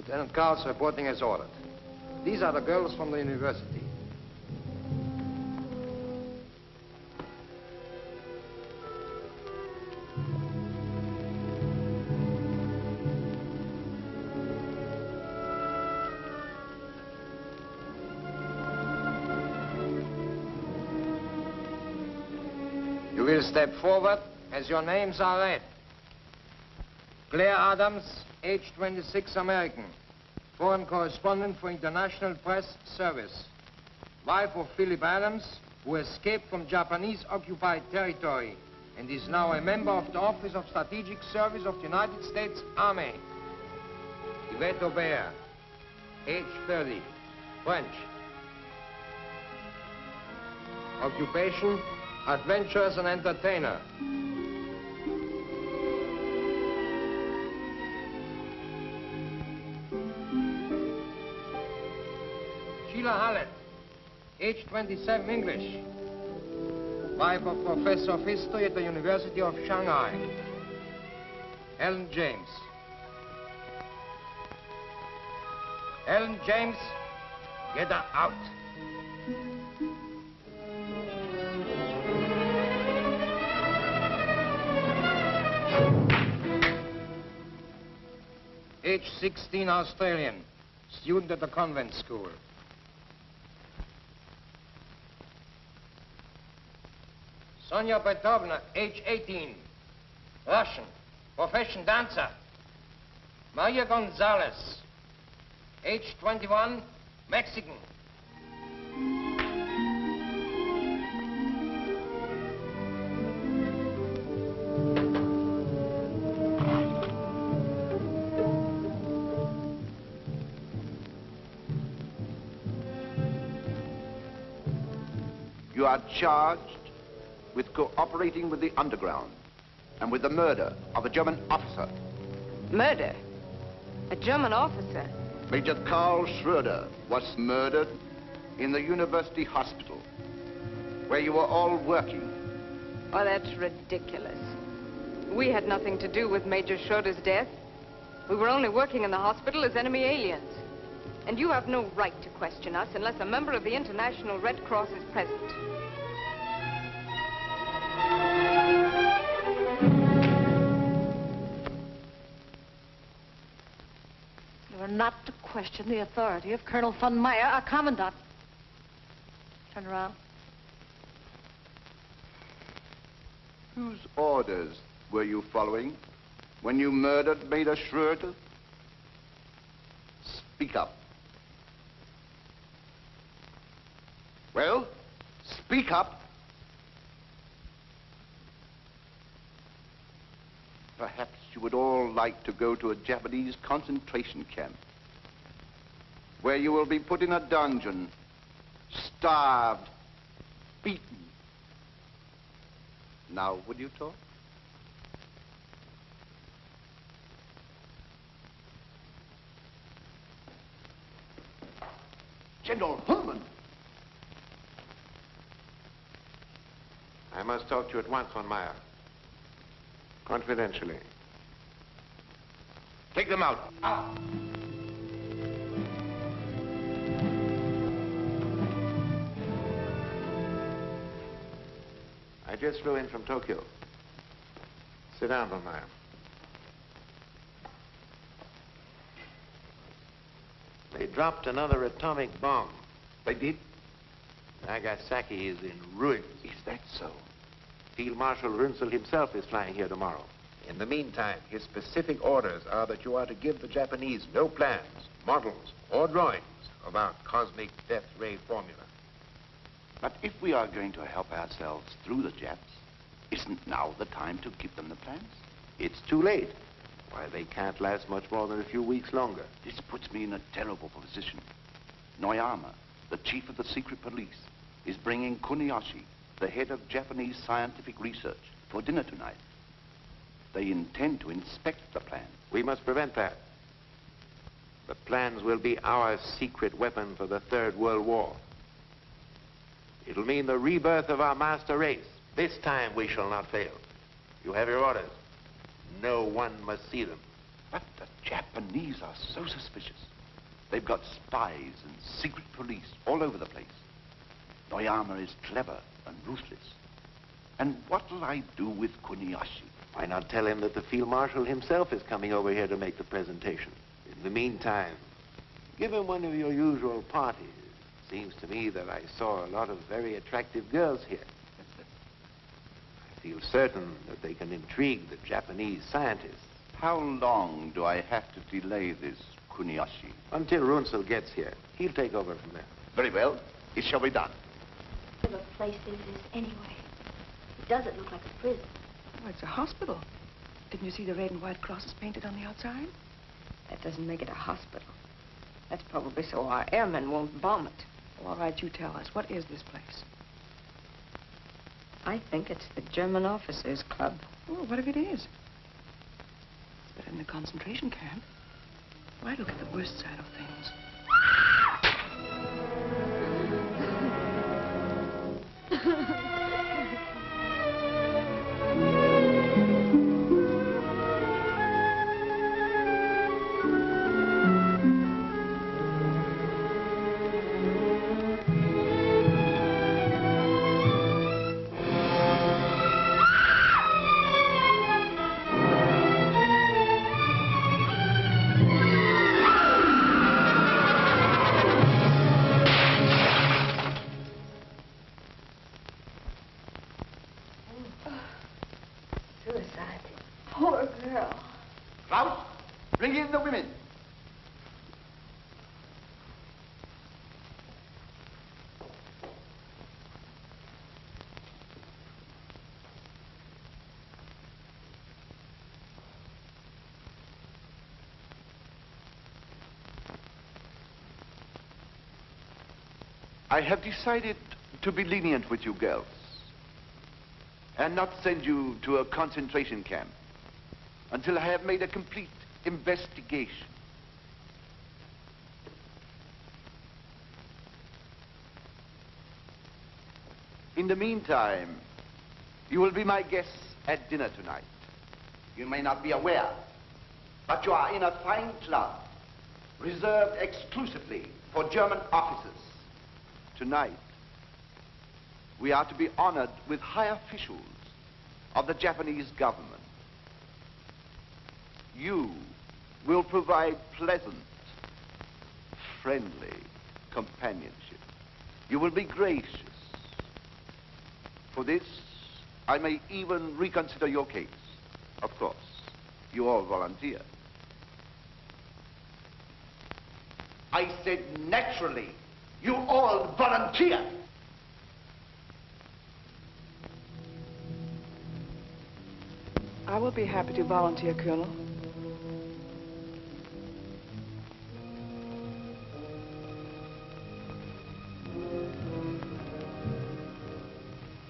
Lieutenant Carl's reporting as ordered. These are the girls from the university. You will step forward as your names are read. Claire Adams, age 26, American. Foreign correspondent for International Press Service. Wife of Philip Adams, who escaped from Japanese-occupied territory and is now a member of the Office of Strategic Service of the United States Army. Yvette Aubert, age 30, French. Occupation, adventurous and entertainer. Sheila Hallett, age 27, English. Wife of Professor of History at the University of Shanghai. Helen James. Helen James, get her out. Age 16, Australian. Student at the convent school. Sonia Petrovna, age 18, Russian, profession dancer. Maria Gonzalez, age 21, Mexican. You are charged with cooperating with the underground and with the murder of a German officer. Murder? A German officer? Major Karl Schroeder was murdered in the university hospital, where you were all working. Oh, that's ridiculous. We had nothing to do with Major Schroeder's death. We were only working in the hospital as enemy aliens. And you have no right to question us unless a member of the International Red Cross is present. You are not to question the authority of Colonel von Meyer, our commandant. Turn around. Whose orders were you following when you murdered Major Schroeder? Speak up. Well, speak up. Perhaps you would all like to go to a Japanese concentration camp, where you will be put in a dungeon, starved, beaten. Now, would you talk? General Herman! I must talk to you at once, von Meyer. Confidentially. Take them out. Out. I just flew in from Tokyo. Sit down, von Meyer. They dropped another atomic bomb. They did? Nagasaki is in ruins. Is that so? Field Marshal Runzel himself is flying here tomorrow. In the meantime, his specific orders are that you are to give the Japanese no plans, models, or drawings of our cosmic death ray formula. But if we are going to help ourselves through the Japs, isn't now the time to give them the plans? It's too late. Why, they can't last much more than a few weeks longer. This puts me in a terrible position. Noyama, the chief of the secret police, is bringing Kunioshi, the head of Japanese scientific research, for dinner tonight. They intend to inspect the plan. We must prevent that. The plans will be our secret weapon for the Third World War. It'll mean the rebirth of our master race. This time we shall not fail. You have your orders. No one must see them. But the Japanese are so suspicious. They've got spies and secret police all over the place. Noyama is clever and ruthless. And what'll I do with Kunioshi? Why not tell him that the Field Marshal himself is coming over here to make the presentation? In the meantime, give him one of your usual parties. Seems to me that I saw a lot of very attractive girls here. I feel certain that they can intrigue the Japanese scientists. How long do I have to delay this, Kunioshi? Until Runzel gets here. He'll take over from there. Very well. It shall be done. What kind of a place is this, anyway? It doesn't look like a prison. Oh, it's a hospital. Didn't you see the red and white crosses painted on the outside? That doesn't make it a hospital. That's probably so our airmen won't bomb it. Well, all right, you tell us. What is this place? I think it's the German Officers Club. Oh, what if it is? It's better than a concentration camp. Why look at the worst side of things? Frau, bring in the women. I have decided to be lenient with you girls and not send you to a concentration camp until I have made a complete investigation. In the meantime, you will be my guests at dinner tonight. You may not be aware, but you are in a fine club reserved exclusively for German officers. Tonight, we are to be honored with high officials of the Japanese government. You will provide pleasant, friendly companionship. You will be gracious. For this, I may even reconsider your case. Of course, you all volunteer. I said naturally, you all volunteer. I will be happy to volunteer, Colonel.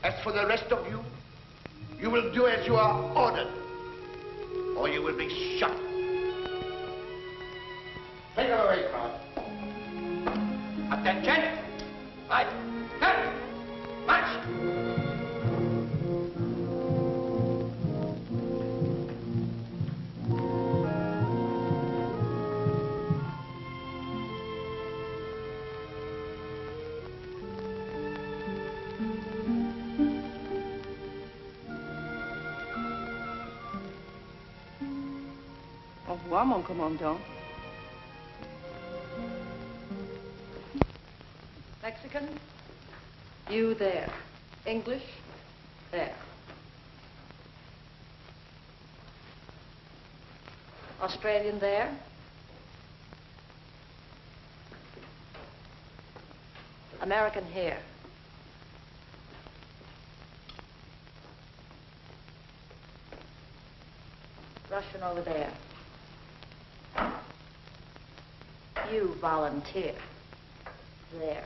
As for the rest of you, you will do as you are ordered, or you will be shot. Take her away, Frau. Attention! Right. Cut! March! Au revoir, mon commandant. Mexican, you there. English, there. Australian there. American here. Russian over there. You volunteer. There.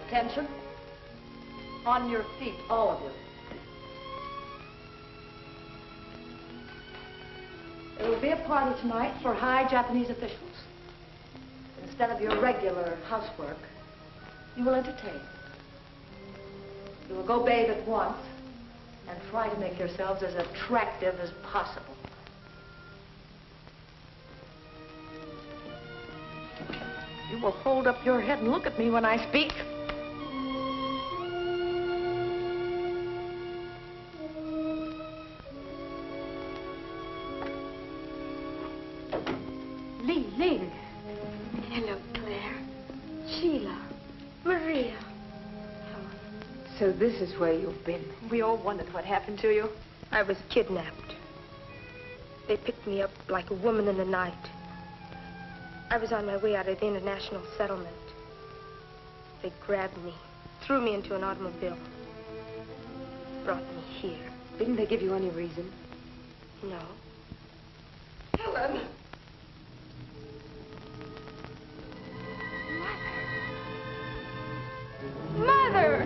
Attention. On your feet, all of you. There will be a party tonight for high Japanese officials. Instead of your regular housework, you will entertain. You will go bathe at once and try to make yourselves as attractive as possible. You will hold up your head and look at me when I speak. Ling. Hello, Claire. Sheila. Maria. So this is where you've been. We all wondered what happened to you. I was kidnapped. They picked me up like a woman in the night. I was on my way out of the international settlement. They grabbed me, threw me into an automobile, brought me here. Didn't they give you any reason? No. Helen. Mother!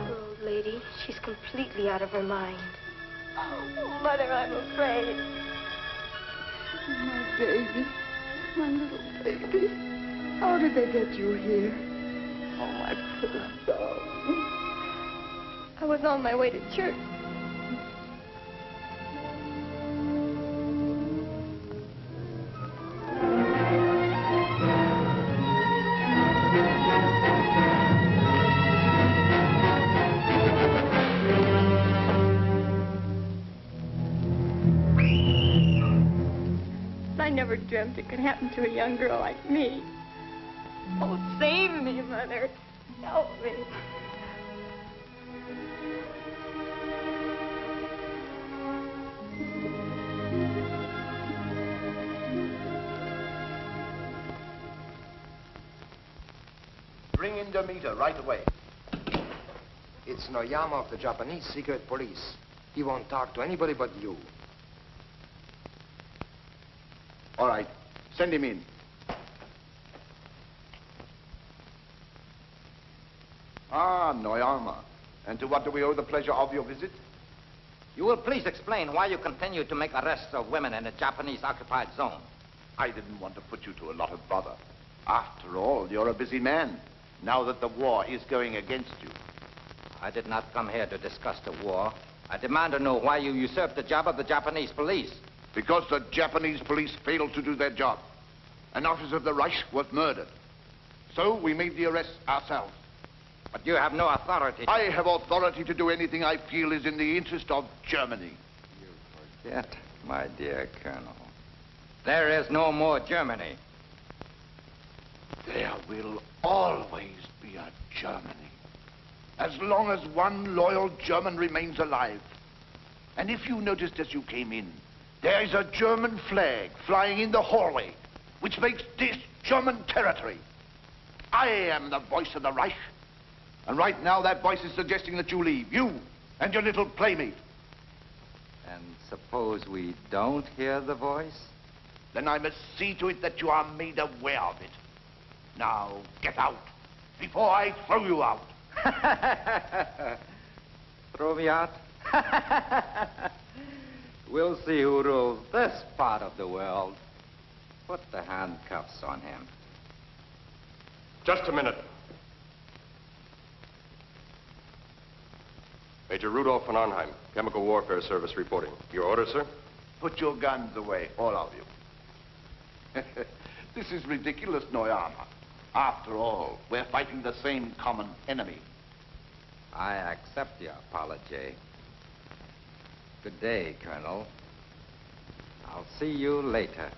Poor old lady. She's completely out of her mind. Oh, Mother, I'm afraid. My baby. My little baby. How did they get you here? Oh, my poor darling. I was on my way to church. I never dreamt it could happen to a young girl like me. Oh, save me, Mother. Help me. Bring in Demeter right away. It's Noyama of the Japanese secret police. He won't talk to anybody but you. All right, send him in. Ah, Noyama. And to what do we owe the pleasure of your visit? You will please explain why you continue to make arrests of women in the Japanese-occupied zone. I didn't want to put you to a lot of bother. After all, you're a busy man, now that the war is going against you. I did not come here to discuss the war. I demand to know why you usurped the job of the Japanese police. Because the Japanese police failed to do their job. An officer of the Reich was murdered. So we made the arrest ourselves. But you have no authority. I have authority to do anything I feel is in the interest of Germany. You forget. my dear Colonel. There is no more Germany. There will always be a Germany. As long as one loyal German remains alive. And if you noticed as you came in, there is a German flag flying in the hallway, which makes this German territory. I am the voice of the Reich. And right now that voice is suggesting that you leave. You and your little playmate. And suppose we don't hear the voice? Then I must see to it that you are made aware of it. Now, get out, before I throw you out. Throw me out? We'll see who rules this part of the world. Put the handcuffs on him. Just a minute. Major Rudolph von Arnheim, Chemical Warfare Service reporting. Your order, sir? Put your guns away, all of you. This is ridiculous, Noyama. After all, we're fighting the same common enemy. I accept your apology. Good day, Colonel. I'll see you later.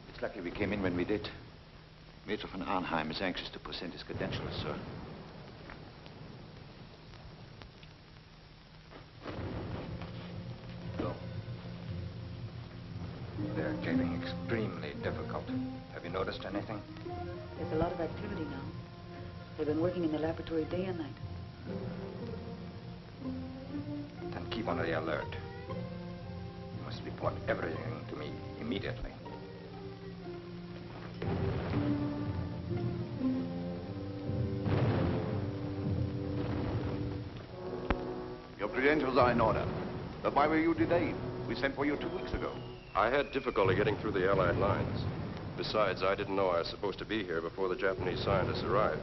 It's lucky we came in when we did. Major von Arnheim is anxious to present his credentials, sir. They're getting extremely difficult. Have you noticed anything? There's a lot of activity now. They've been working in the laboratory day and night. Then keep on the alert. You must report everything to me immediately. Your credentials are in order. But why were you delayed? We sent for you 2 weeks ago. I had difficulty getting through the Allied lines. Besides, I didn't know I was supposed to be here before the Japanese scientists arrived.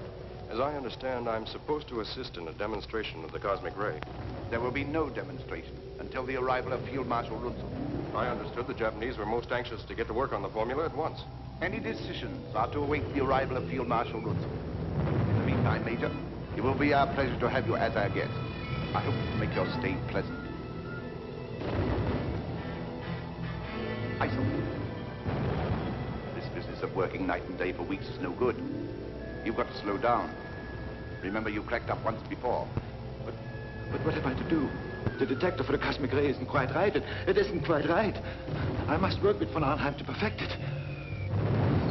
As I understand, I'm supposed to assist in a demonstration of the cosmic ray. There will be no demonstration until the arrival of Field Marshal Runzel. I understood the Japanese were most anxious to get to work on the formula at once. Any decisions are to await the arrival of Field Marshal Runzel. In the meantime, Major, it will be our pleasure to have you as our guest. I hope to make your stay pleasant. Eisel. This business of working night and day for weeks is no good. You've got to slow down. Remember, you cracked up once before. But what am I to do? The detector for the cosmic ray isn't quite right. It isn't quite right. I must work with von Arnheim to perfect it.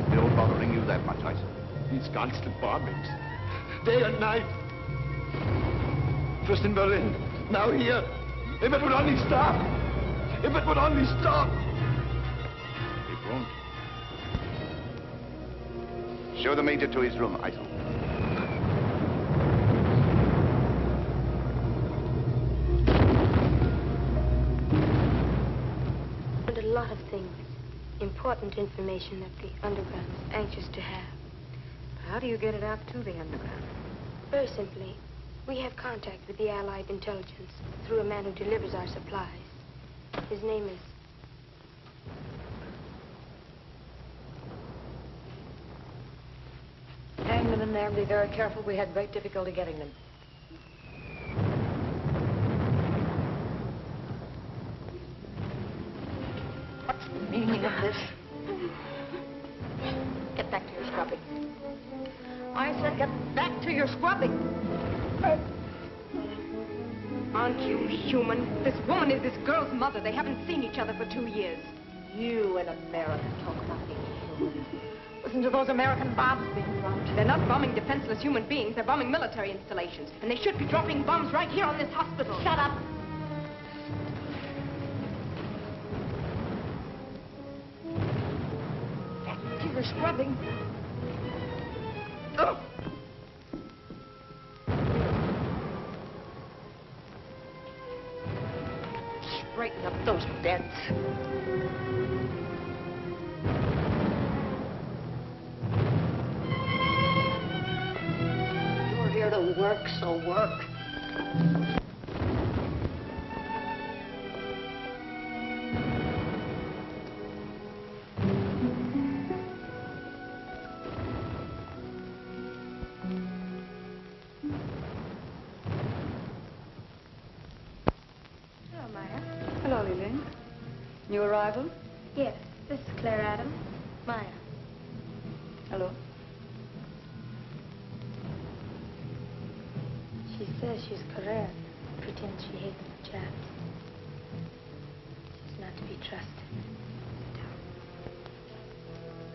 Still bothering you that much, Eisel? These constant bombings. Day and night. First in Berlin, now here. If it would only stop. If it would only stop. It won't. Show the Major to his room, Eisel. And a lot of things. Important information that the underground is anxious to have. How do you get it out to the underground? Very simply, we have contact with the Allied intelligence through a man who delivers our supplies. His name is... Hang them in there and be very careful. We had great difficulty getting them. What's the meaning of this? Get back to your scrubbing. I said get back to your scrubbing. Aren't you human? This woman is this girl's mother. They haven't seen each other for 2 years. You in America talk about being human. Listen to those American bombs being dropped. They're not bombing defenseless human beings. They're bombing military installations. And they should be dropping bombs right here on this hospital. Shut up. Back to your scrubbing. Oh. Straighten up those beds. You're here to work, so work. Chang. New arrival? Yes, this is Claire Adams. Meyer. Hello. She says she's correct. Pretends she hates the Japs. She's not to be trusted.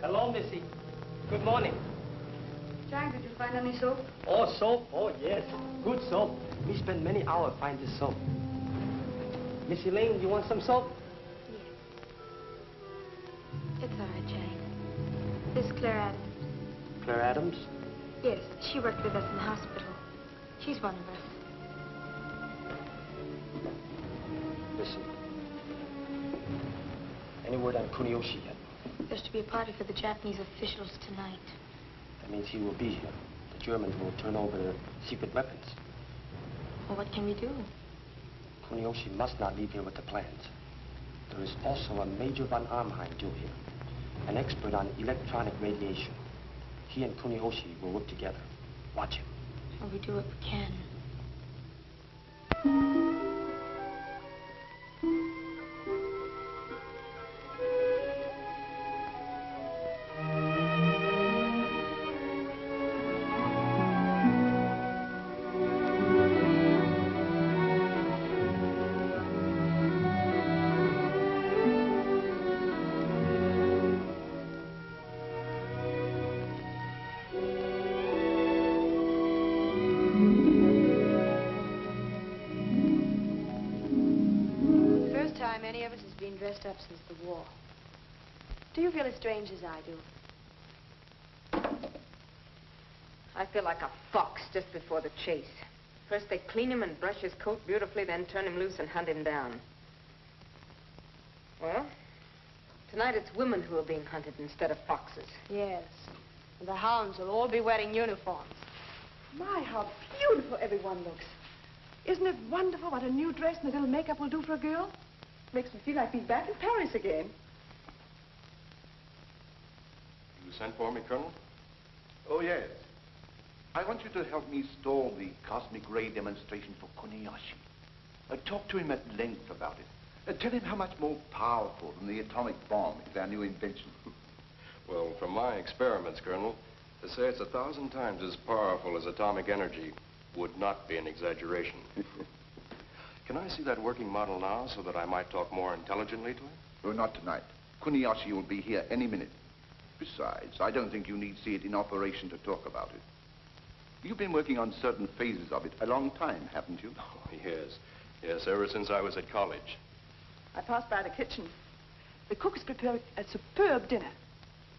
Hello, Missy. Good morning. Chang, did you find any soap? Oh, soap? Oh, yes. Good soap. We spent many hours finding this soap. Missy Ling, you want some soap? Yes. It's all right, Chang. This is Claire Adams. Claire Adams? Yes, she worked with us in the hospital. She's one of us. Listen. Any word on Kunioshi yet? There's to be a party for the Japanese officials tonight. That means he will be here. The Germans will turn over their secret weapons. Well, what can we do? Kunioshi must not leave here with the plans. There is also a Major von Arnheim due here, an expert on electronic radiation. He and Kunioshi will work together. Watch him. Well, we do what we can. Dressed up since the war. Do you feel as strange as I do? I feel like a fox just before the chase. First they clean him and brush his coat beautifully, then turn him loose and hunt him down. Well, tonight it's women who are being hunted instead of foxes. Yes. And the hounds will all be wearing uniforms. My, how beautiful everyone looks. Isn't it wonderful what a new dress and a little makeup will do for a girl? Makes me feel like being back in Paris again. You sent for me, Colonel? Oh, yes. I want you to help me stall the cosmic ray demonstration for Kunioshi. Talk to him at length about it. Tell him how much more powerful than the atomic bomb is our new invention. Well, from my experiments, Colonel, to say it's 1,000 times as powerful as atomic energy would not be an exaggeration. Can I see that working model now so that I might talk more intelligently to him? Oh, not tonight. Kunioshi will be here any minute. Besides, I don't think you need see it in operation to talk about it. You've been working on certain phases of it a long time, haven't you? Oh, yes. Yes, ever since I was at college. I passed by the kitchen. The cook has prepared a superb dinner.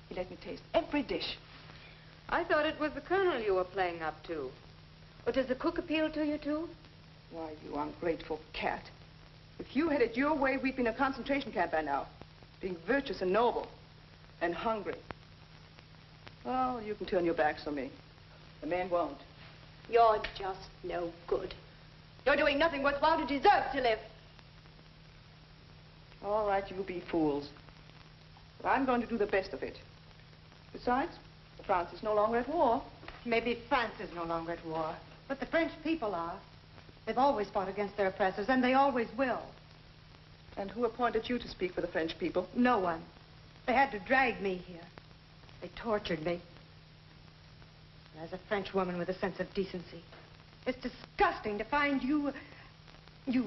He let me taste every dish. I thought it was the colonel you were playing up to. Or does the cook appeal to you, too? Why, you ungrateful cat. If you had it your way, we'd be in a concentration camp by now. Being virtuous and noble. And hungry. Well, you can turn your backs on me. The man won't. You're just no good. You're doing nothing worthwhile to deserve to live. All right, you be fools. But I'm going to do the best of it. Besides, France is no longer at war. Maybe France is no longer at war, but the French people are. They've always fought against their oppressors, and they always will. And who appointed you to speak for the French people? No one. They had to drag me here. They tortured me. As a French woman with a sense of decency, it's disgusting to find you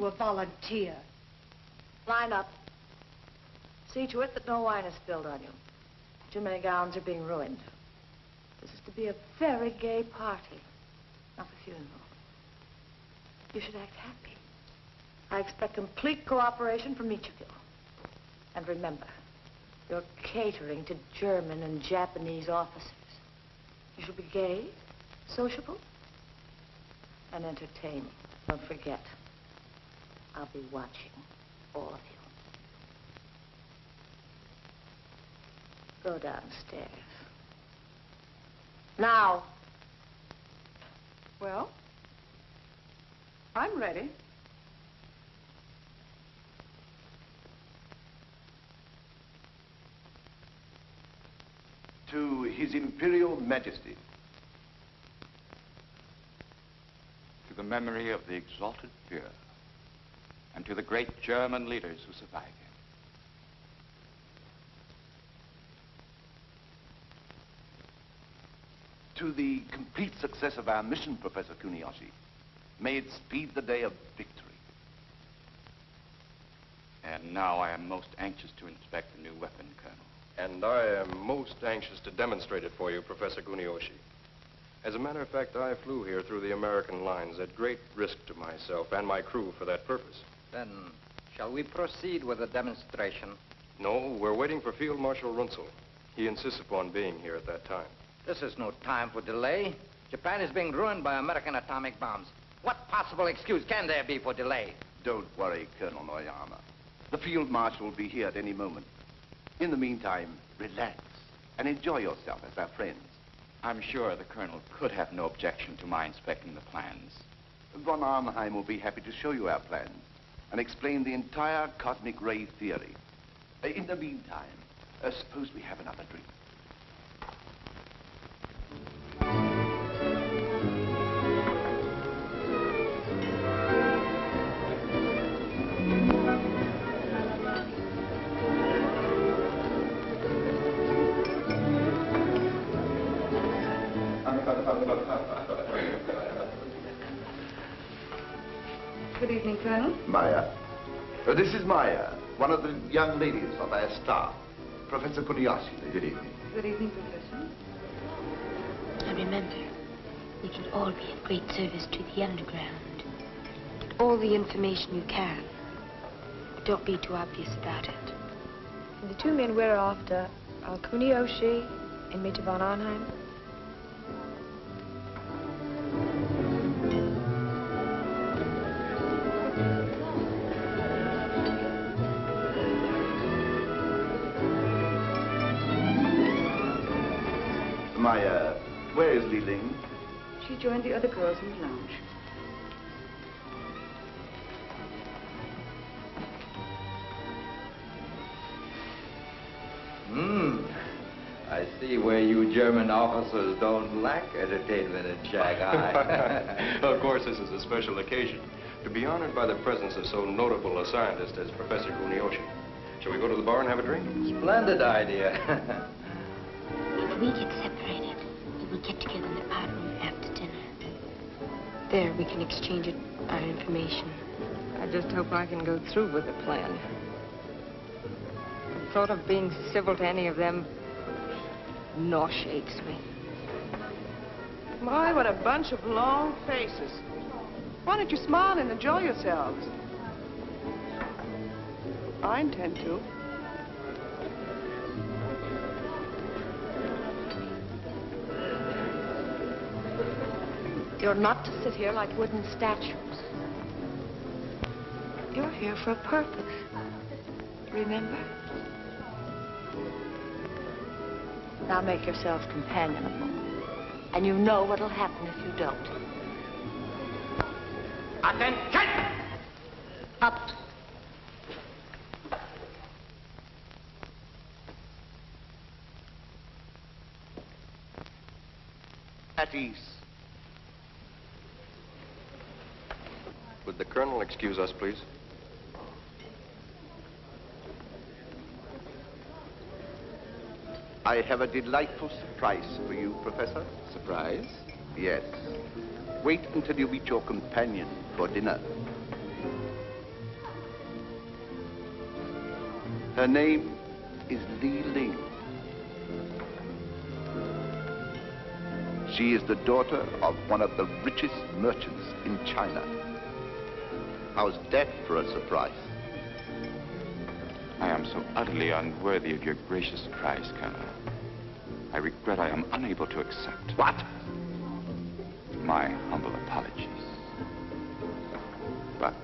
a volunteer. Line up. See to it that no wine is spilled on you. Too many gowns are being ruined. This is to be a very gay party, not a funeral. You should act happy. I expect complete cooperation from each of you. And remember, you're catering to German and Japanese officers. You should be gay, sociable, and entertaining. Don't forget, I'll be watching all of you. Go downstairs. Now. Well, I'm ready. To His Imperial Majesty. To the memory of the exalted peer. and to the great German leaders who survived him. To the complete success of our mission, Professor Kunioshi. May it speed the day of victory. And now I am most anxious to inspect the new weapon, Colonel. And I am most anxious to demonstrate it for you, Professor Kunioshi. As a matter of fact, I flew here through the American lines at great risk to myself and my crew for that purpose. Then, shall we proceed with the demonstration? No, we're waiting for Field Marshal Runzel. He insists upon being here at that time. This is no time for delay. Japan is being ruined by American atomic bombs. What possible excuse can there be for delay? Don't worry, Colonel Noyama. The Field Marshal will be here at any moment. In the meantime, relax and enjoy yourself as our friends. I'm sure the Colonel could have no objection to my inspecting the plans. Von Arnheim will be happy to show you our plans and explain the entire cosmic ray theory. In the meantime, suppose we have another drink. Good evening, Colonel. Meyer. This is Meyer, one of the young ladies of our staff. Professor Kunioshi. Good evening. Good evening, Professor. And remember, we can all be of great service to the underground. Get all the information you can. But don't be too obvious about it. And the two men we're after are Kunioshi and Major von Arnheim. Meyer, where is Ling? She joined the other girls in the lounge. I see where you German officers don't lack entertainment in Shanghai. Of course, this is a special occasion. To be honored by the presence of so notable a scientist as Professor Kunioshi. Shall we go to the bar and have a drink? Splendid idea. If we get separated, we will get together in the pot room after dinner. There, we can exchange our information. I just hope I can go through with the plan. The thought of being civil to any of them nauseates me. My, what a bunch of long faces. Why don't you smile and enjoy yourselves? I intend to. You're not to sit here like wooden statues. You're here for a purpose. Remember? Now make yourselves companionable. And you know what'll happen if you don't. Attention! Up. At ease. Would the Colonel excuse us, please? I have a delightful surprise for you, Professor. Surprise? Yes. Wait until you meet your companion for dinner. Her name is Ling. She is the daughter of one of the richest merchants in China. How's that for a surprise? I am so utterly unworthy of your gracious surprise, Colonel. I regret I am unable to accept. What? My humble apologies. But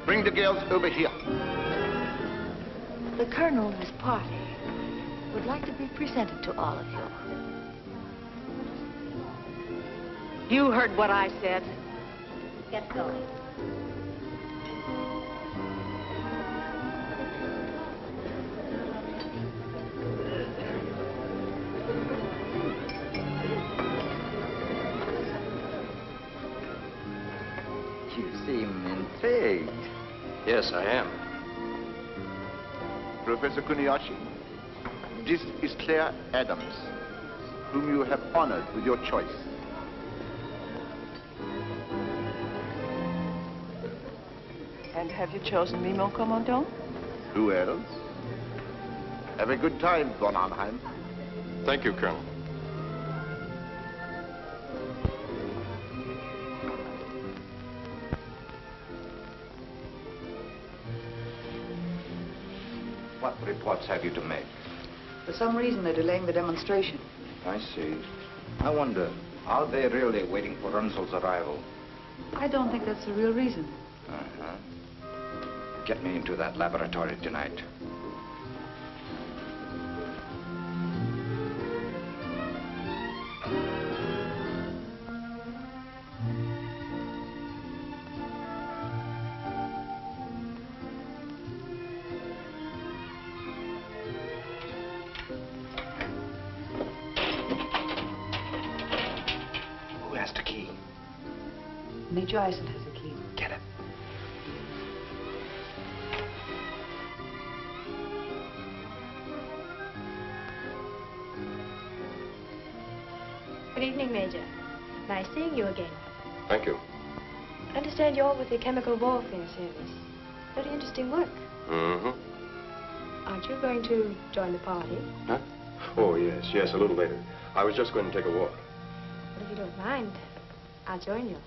bring the girls over here. The Colonel and his party would like to be presented to all of you. You heard what I said. Get going. Frey. Yes, I am. Professor Kunioshi, this is Claire Adams, whom you have honored with your choice. And have you chosen me, mon commandant? Who else? Have a good time, von Arnheim. Thank you, Colonel. What reports have you to make? For some reason, they're delaying the demonstration. I see. I wonder, are they really waiting for Runzel's arrival? I don't think that's the real reason. Uh-huh. Get me into that laboratory tonight. Who has the key? Major Eisel has the key. Get it. Good evening, Major. Nice seeing you again. Thank you. I understand you're with the Chemical Warfare Service. Very interesting work. Mm-hmm. Aren't you going to join the party? Huh? Oh, yes, a little later. I was just going to take a walk. But if you don't mind, I'll join you.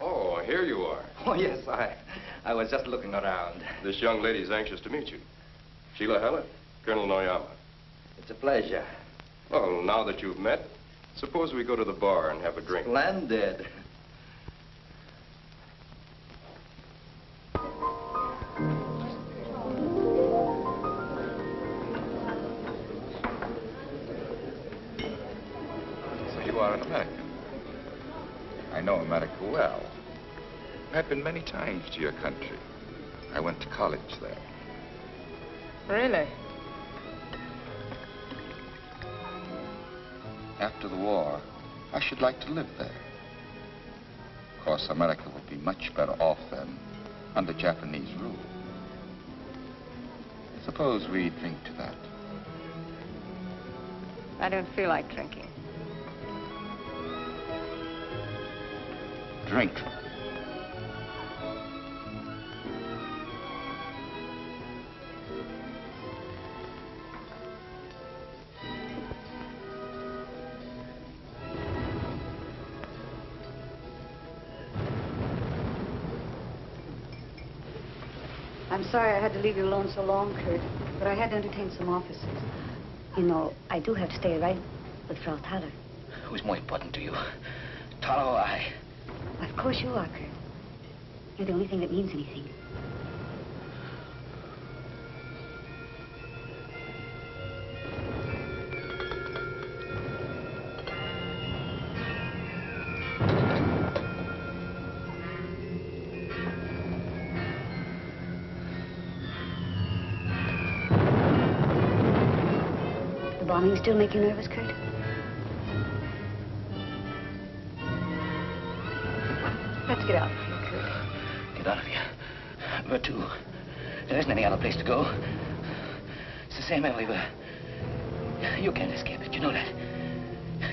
Oh, here you are. Oh, yes, I was just looking around. This young lady's anxious to meet you. Sheila Hallett, Colonel Noyama. It's a pleasure. Well, now that you've met, suppose we go to the bar and have a drink. Splendid. So you are an American. I know America well. I've been many times to your country. I went to college there. Really? After the war, I should like to live there. Of course, America would be much better off then under Japanese rule. Suppose we drink to that. I don't feel like drinking. Drink. I'm sorry I had to leave you alone so long, Kurt, but I had to entertain some officers. You know, I do have to stay right with Frau Thaler. Who's more important to you? Tala or I? Of course you are, Kurt. You're the only thing that means anything. Bombing still make you nervous, Kurt? Let's get out of here, Kurt. Get out of here. Where to? There isn't any other place to go. It's the same everywhere. You can't escape it, you know that.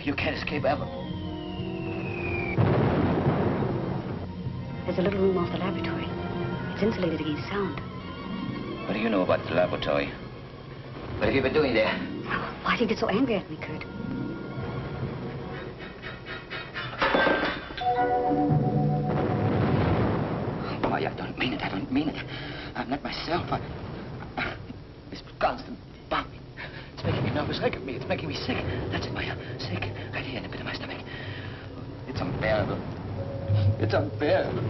You can't escape ever. There's a little room off the laboratory. It's insulated against sound. What do you know about the laboratory? What have you been doing there? Why do you get so angry at me, Kurt? Why, I don't mean it. I don't mean it. I'm not myself. This constant bombing. It's making me nervous. Look at me. It's making me sick. That's it, Meyer. Sick. Right here in the pit of my stomach. It's unbearable. It's unbearable.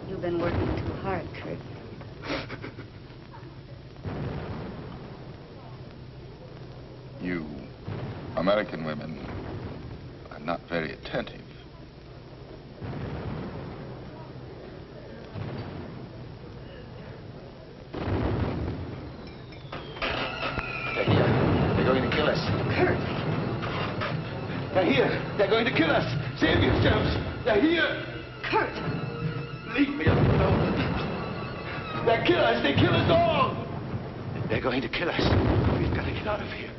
You've been working too hard, Kurt. You American women are not very attentive. yourselves. They're here. Kurt! Leave me alone. They kill us. They kill us all. They're going to kill us. We've got to get out of here.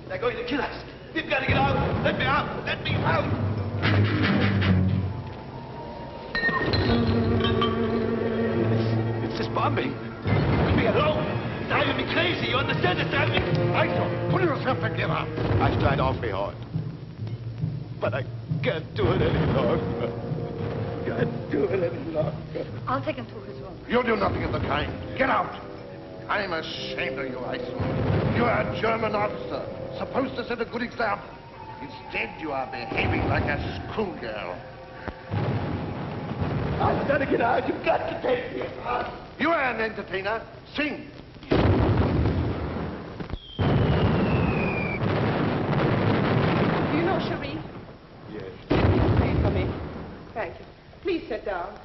They're going to kill us. We've got to get out. Let me out. Let me out. It's this bombing. Leave me alone. It's driving me crazy. You understand? It's driving me... Eisel, pull yourself together. I've tried awfully hard. But I can't do it any longer. Can't do it any longer. I'll take him to his room. You'll do nothing of the kind. Get out. I'm ashamed of you, Eisel. You are a German officer, supposed to set a good example. Instead, you are behaving like a schoolgirl. I've got to get out. You've got to take me out. You are an entertainer. Sing. Do you know Cherie? Yes. Wait for me. Thank you. Please sit down.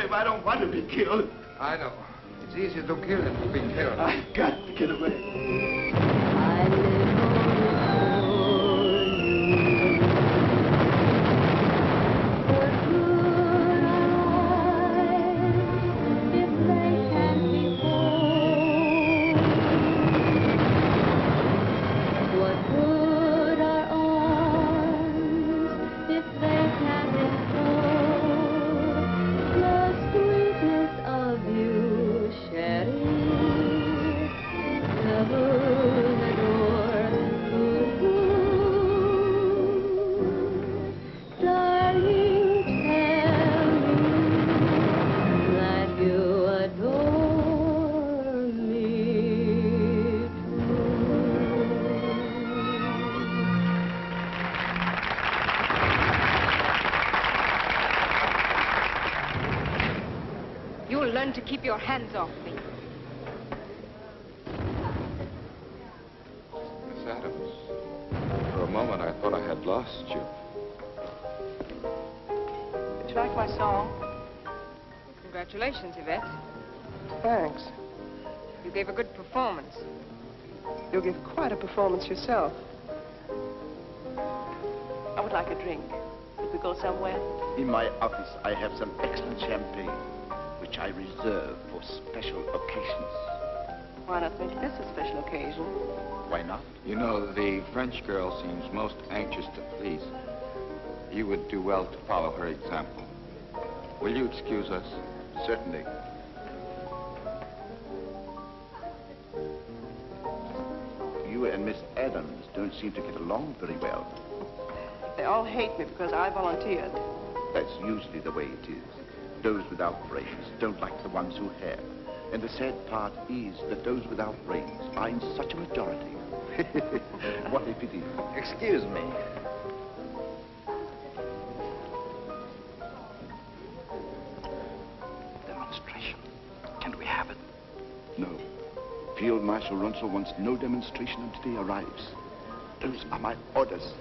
I don't want to be killed. I know. It's easier to kill than to be killed. I've got to get away. To keep your hands off me. Miss Adams, for a moment I thought I had lost you. Did you like my song? Congratulations, Yvette. Thanks. You gave a good performance. You'll give quite a performance yourself. I would like a drink. Could we go somewhere? In my office, I have some excellent champagne, which I reserve for special occasions. Why not make this a special occasion? Why not? You know, the French girl seems most anxious to please. You would do well to follow her example. Will you excuse us? Certainly. You and Miss Adams don't seem to get along very well. They all hate me because I volunteered. That's usually the way it is. Those without brains don't like the ones who have. And the sad part is that those without brains are in such a majority. What a pity. Excuse me. Demonstration. Can we have it? No. Field Marshal Runzel wants no demonstration until he arrives. Those are my orders.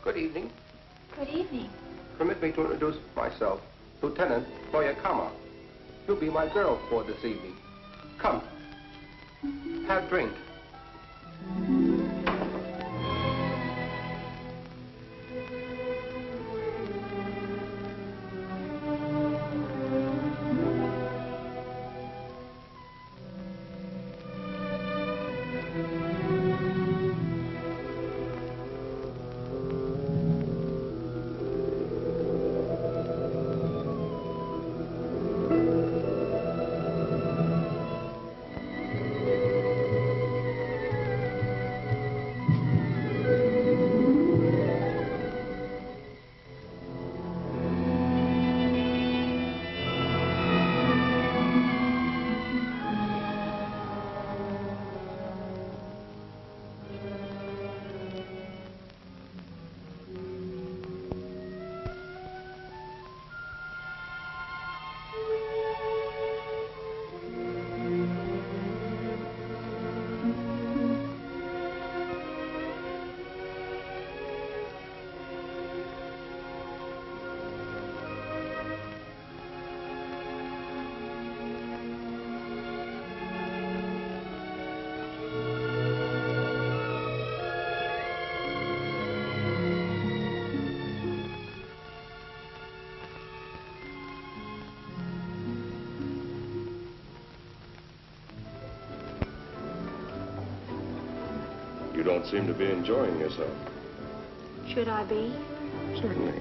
Good evening. Good evening. Permit me to introduce myself, Lieutenant Noyama. You'll be my girl for this evening. Come, have a drink. don't seem to be enjoying yourself. Should I be? Certainly.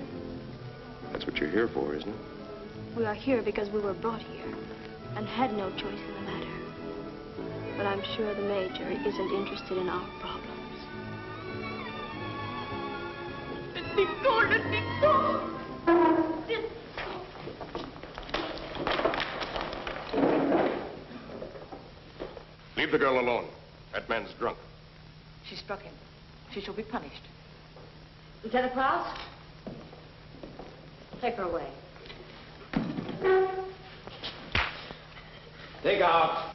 That's what you're here for, isn't it? We are here because we were brought here and had no choice in the matter. But I'm sure the Major isn't interested in our problems. Let me go, let me go! Leave the girl alone. That man's drunk. She struck him. She shall be punished. Lieutenant Krause? Take her away. Take out.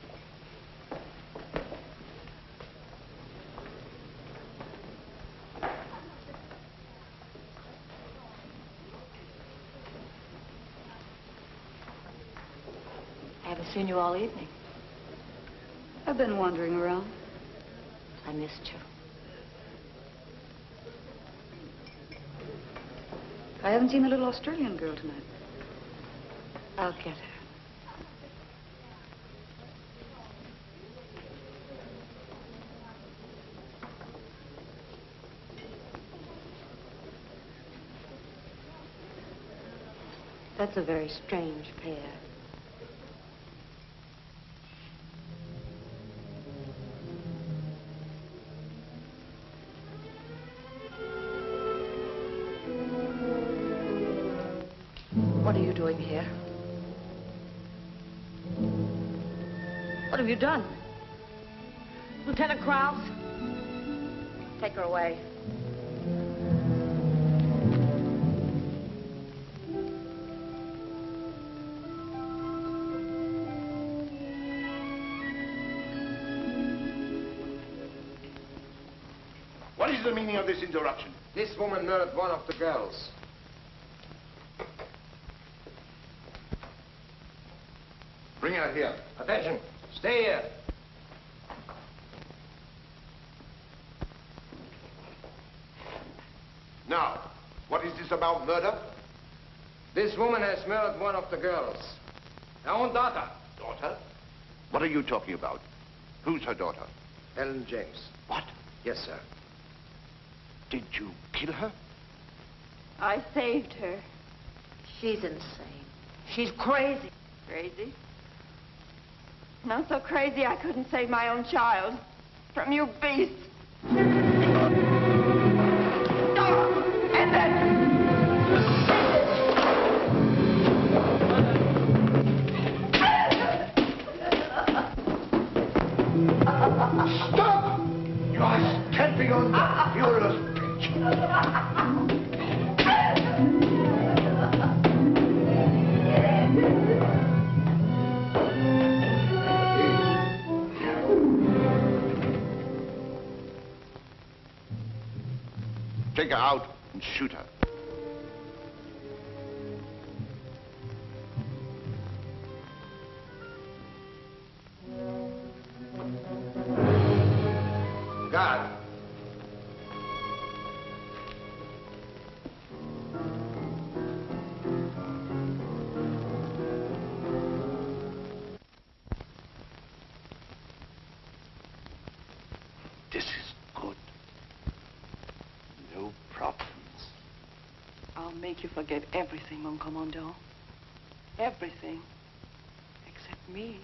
I haven't seen you all evening. I've been wandering around. I missed you. I haven't seen the little Australian girl tonight. I'll get her. That's a very strange pair. What are you doing here? What have you done? Lieutenant Krause? Take her away. What is the meaning of this interruption? This woman murdered one of the girls. Bring her here. Attention. Stay here. Now, what is this about murder? This woman has murdered one of the girls. Her own daughter. Daughter? What are you talking about? Who's her daughter? Helen James. What? Yes, sir. Did you kill her? I saved her. She's insane. She's crazy. Crazy? Not so crazy I couldn't save my own child from you beasts. Stop! You are stamping on the furious bitch. Take her out and shoot her. God. This is good. No problems. I'll make you forget everything, mon commandant. Everything. Except me.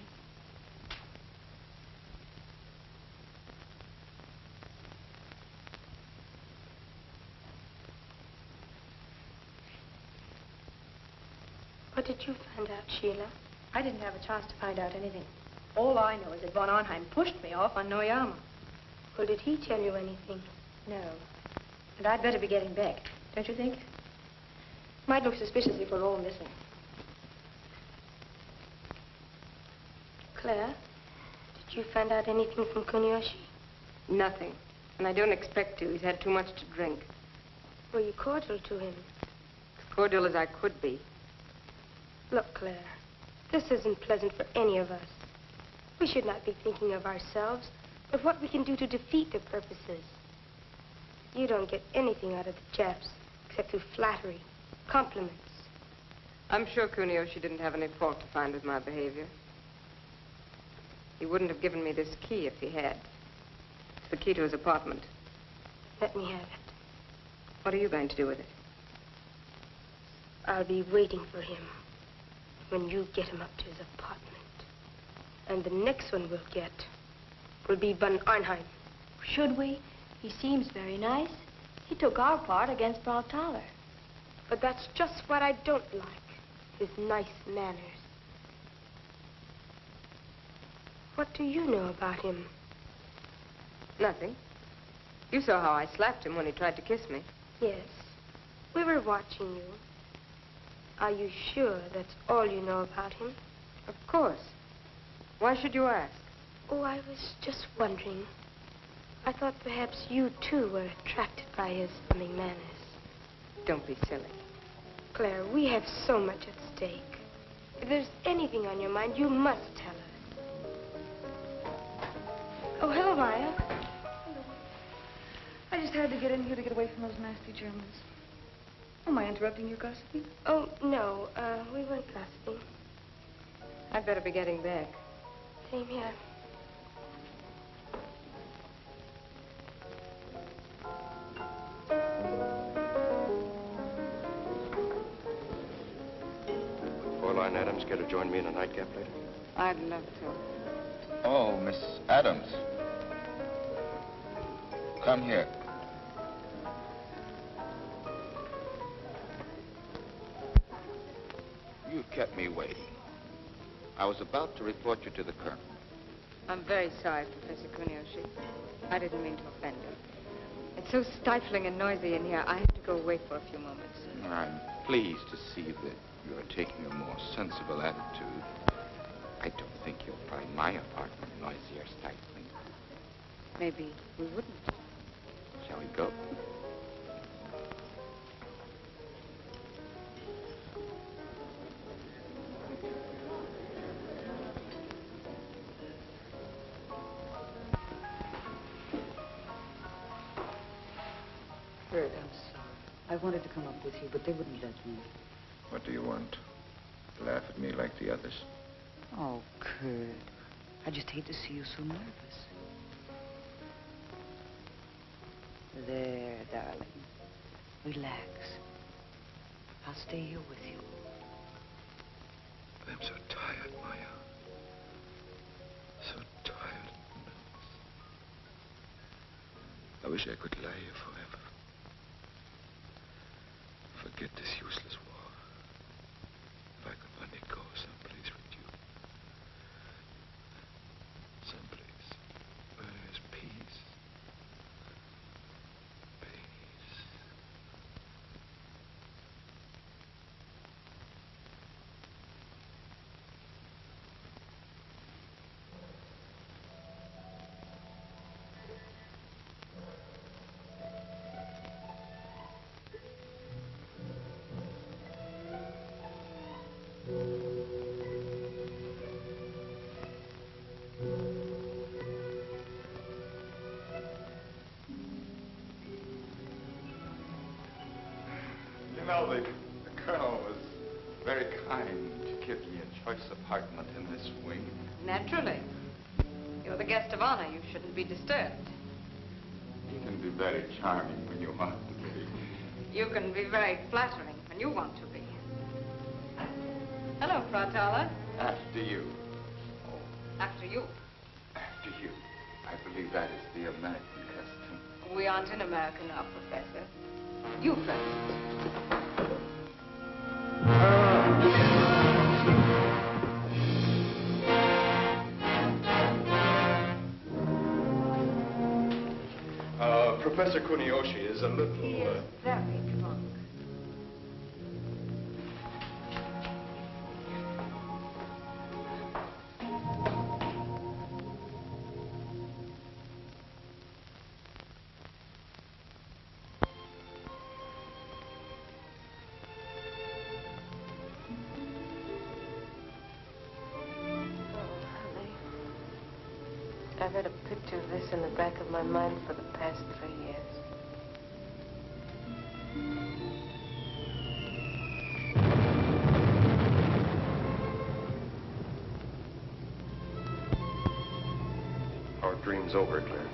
What did you find out, Sheila? I didn't have a chance to find out anything. All I know is that von Arnheim pushed me off on Noyama. Well, did he tell you anything? No. And I'd better be getting back, don't you think? Might look suspicious if we're all missing. Claire, did you find out anything from Kunioshi? Nothing. And I don't expect to. He's had too much to drink. Were you cordial to him? As cordial as I could be. Look, Claire, this isn't pleasant for any of us. We should not be thinking of ourselves, but what we can do to defeat their purposes. You don't get anything out of the Japs, except through flattery, compliments. I'm sure Kunioshi didn't have any fault to find with my behavior. He wouldn't have given me this key if he had. It's the key to his apartment. Let me have it. What are you going to do with it? I'll be waiting for him when you get him up to his apartment. And the next one we'll get will be von Arnheim. Should we? He seems very nice. He took our part against Frau Thaler. But that's just what I don't like, his nice manners. What do you know about him? Nothing. You saw how I slapped him when he tried to kiss me. Yes, we were watching you. Are you sure that's all you know about him? Of course. Why should you ask? Oh, I was just wondering. I thought perhaps you, too, were attracted by his funny manners. Don't be silly. Claire, we have so much at stake. If there's anything on your mind, you must tell us. Oh, hello, Meyer. Hello. I just had to get in here to get away from those nasty Germans. Am I interrupting your gossiping? Oh, no, we weren't gossiping. I'd better be getting back. Same here. Fräulein Adams care to join me in a nightcap later? I'd love to. Oh, Miss Adams. Come here. You kept me waiting. I was about to report you to the colonel. I'm very sorry, Professor Kunioshi. I didn't mean to offend you. It's so stifling and noisy in here, I have to go away for a few moments. I'm pleased to see that you're taking a more sensible attitude. I don't think you'll find my apartment noisy or stifling. Maybe we wouldn't. Shall we go? Fred, I'm sorry. I wanted to come up with you, but they wouldn't let me. What do you want? Laugh at me like the others? Oh, Kurt. I just hate to see you so nervous. There, darling. Relax. I'll stay here with you. I'm so tired, Meyer. So tired. I wish I could lie here forever. Forget this useless war. If I could only go someplace with you. Someplace where there's peace. Peace. You know, the colonel was very kind to give me a choice apartment in this wing. Naturally. You're the guest of honor. You shouldn't be disturbed. You can be very charming when you want to be. You can be very flattering when you want to be. Hello, Frau Tala. After you. After you. After you. I believe that is the American custom. We aren't in America now, Professor. You first. Professor Kunioshi is a little... He is very drunk. I've had a picture of this in the back of my mind for the past 3 years. Our dream's over, Claire.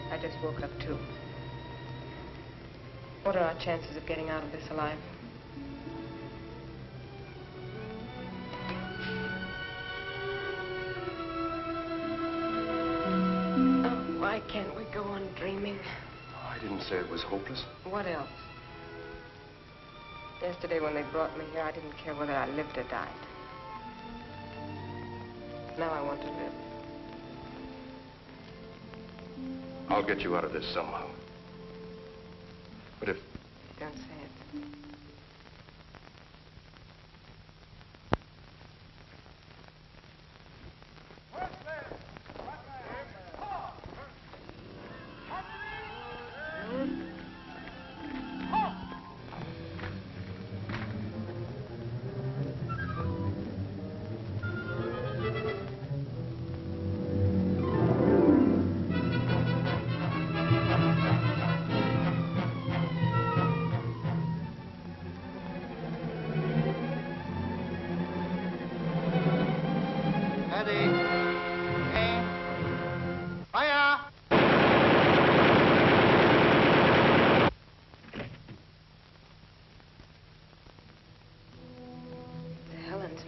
I just woke up, too. What are our chances of getting out of this alive? Oh, why can't we go on dreaming? I didn't say it was hopeless. What else? Yesterday when they brought me here, I didn't care whether I lived or died. Now I want to live. I'll get you out of this somehow. But if... Don't say it.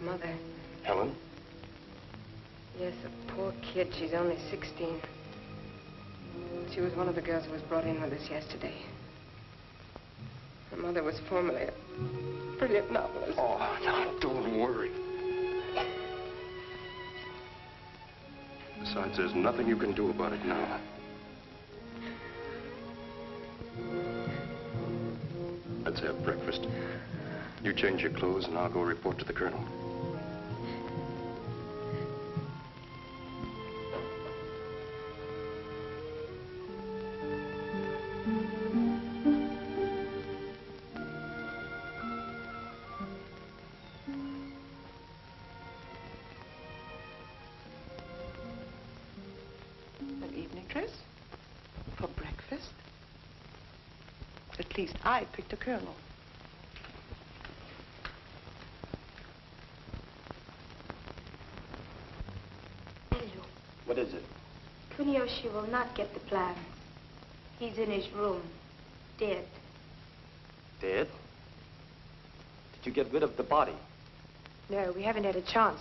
Mother. Helen? Yes, a poor kid. She's only 16. She was one of the girls who was brought in with us yesterday. Her mother was formerly a brilliant novelist. Oh, now, don't worry. Besides, there's nothing you can do about it now. Let's have breakfast. You change your clothes and I'll go report to the colonel. An evening dress? For breakfast? At least I picked a colonel. What is it? Kunioshi will not get the plan. He's in his room, dead. Dead? Did you get rid of the body? No, we haven't had a chance.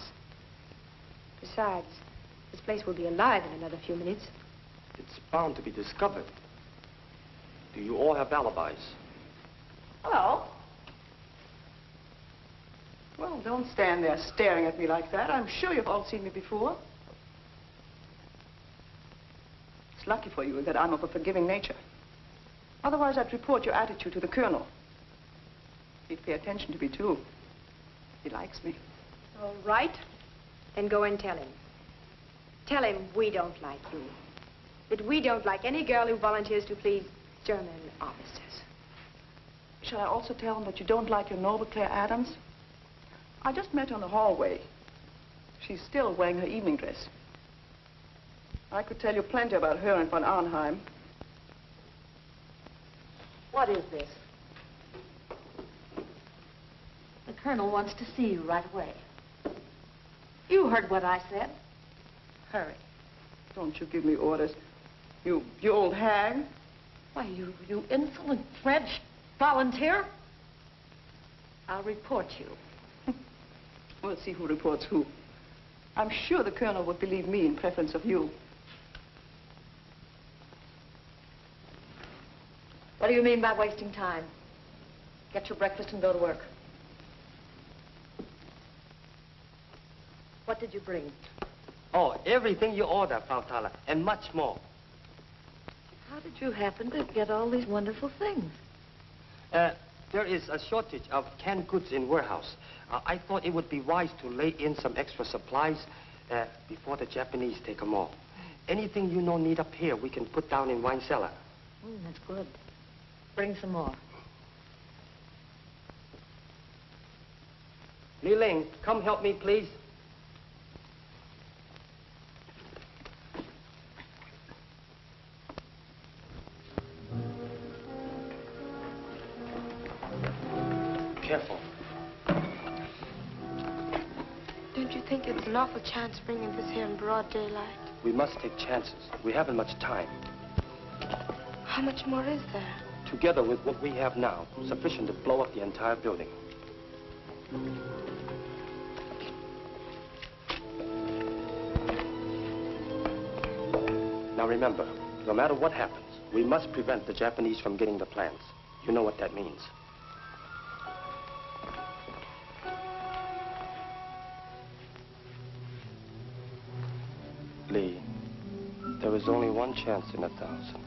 Besides, this place will be alive in another few minutes. It's bound to be discovered. Do you all have alibis? Hello. Well, don't stand there staring at me like that. I'm sure you've all seen me before. It's lucky for you that I'm of a forgiving nature. Otherwise, I'd report your attitude to the colonel. He'd pay attention to me, too. He likes me. All right. Then go and tell him. Tell him we don't like you. That we don't like any girl who volunteers to please German officers. Shall I also tell him that you don't like your noble Claire Adams? I just met her in the hallway. She's still wearing her evening dress. I could tell you plenty about her and von Arnheim. What is this? The colonel wants to see you right away. You heard what I said. Hurry. Don't you give me orders. You old hag. Why, you insolent French volunteer. I'll report you. We'll see who reports who. I'm sure the colonel would believe me in preference of you. What do you mean by wasting time? Get your breakfast and go to work. What did you bring? Oh, everything you order, Frau Tala, and much more. How did you happen to get all these wonderful things? There is a shortage of canned goods in warehouse. I thought it would be wise to lay in some extra supplies before the Japanese take them all. Anything you know need up here, we can put down in wine cellar. That's good. Bring some more. Ling, come help me, please. Careful. Don't you think it's an awful chance bringing this here in broad daylight? We must take chances. We haven't much time. How much more is there? Together with what we have now, sufficient to blow up the entire building. Now remember, no matter what happens, we must prevent the Japanese from getting the plans. You know what that means. Lee, there is only one chance in 1,000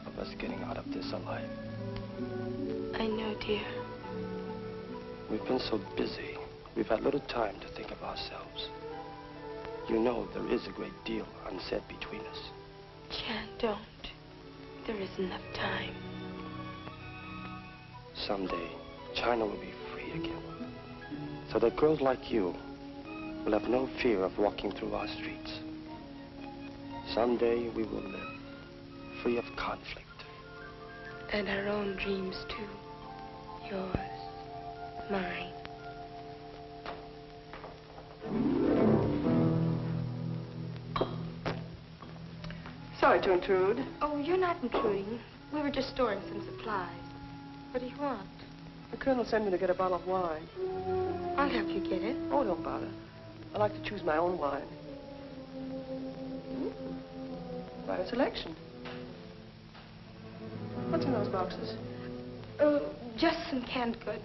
of us getting out of this alive. I know, dear. We've been so busy, we've had little time to think of ourselves. You know there is a great deal unsaid between us. Chang, don't. There isn't enough time. Someday, China will be free again. So that girls like you will have no fear of walking through our streets. Someday we will live free of conflict. And our own dreams, too. Yours, mine. Sorry to intrude. Oh, you're not intruding. We were just storing some supplies. What do you want? The colonel sent me to get a bottle of wine. I'll help you get it. Oh, don't bother. I like to choose my own wine. Quite a selection. What's in those boxes? Just some canned goods.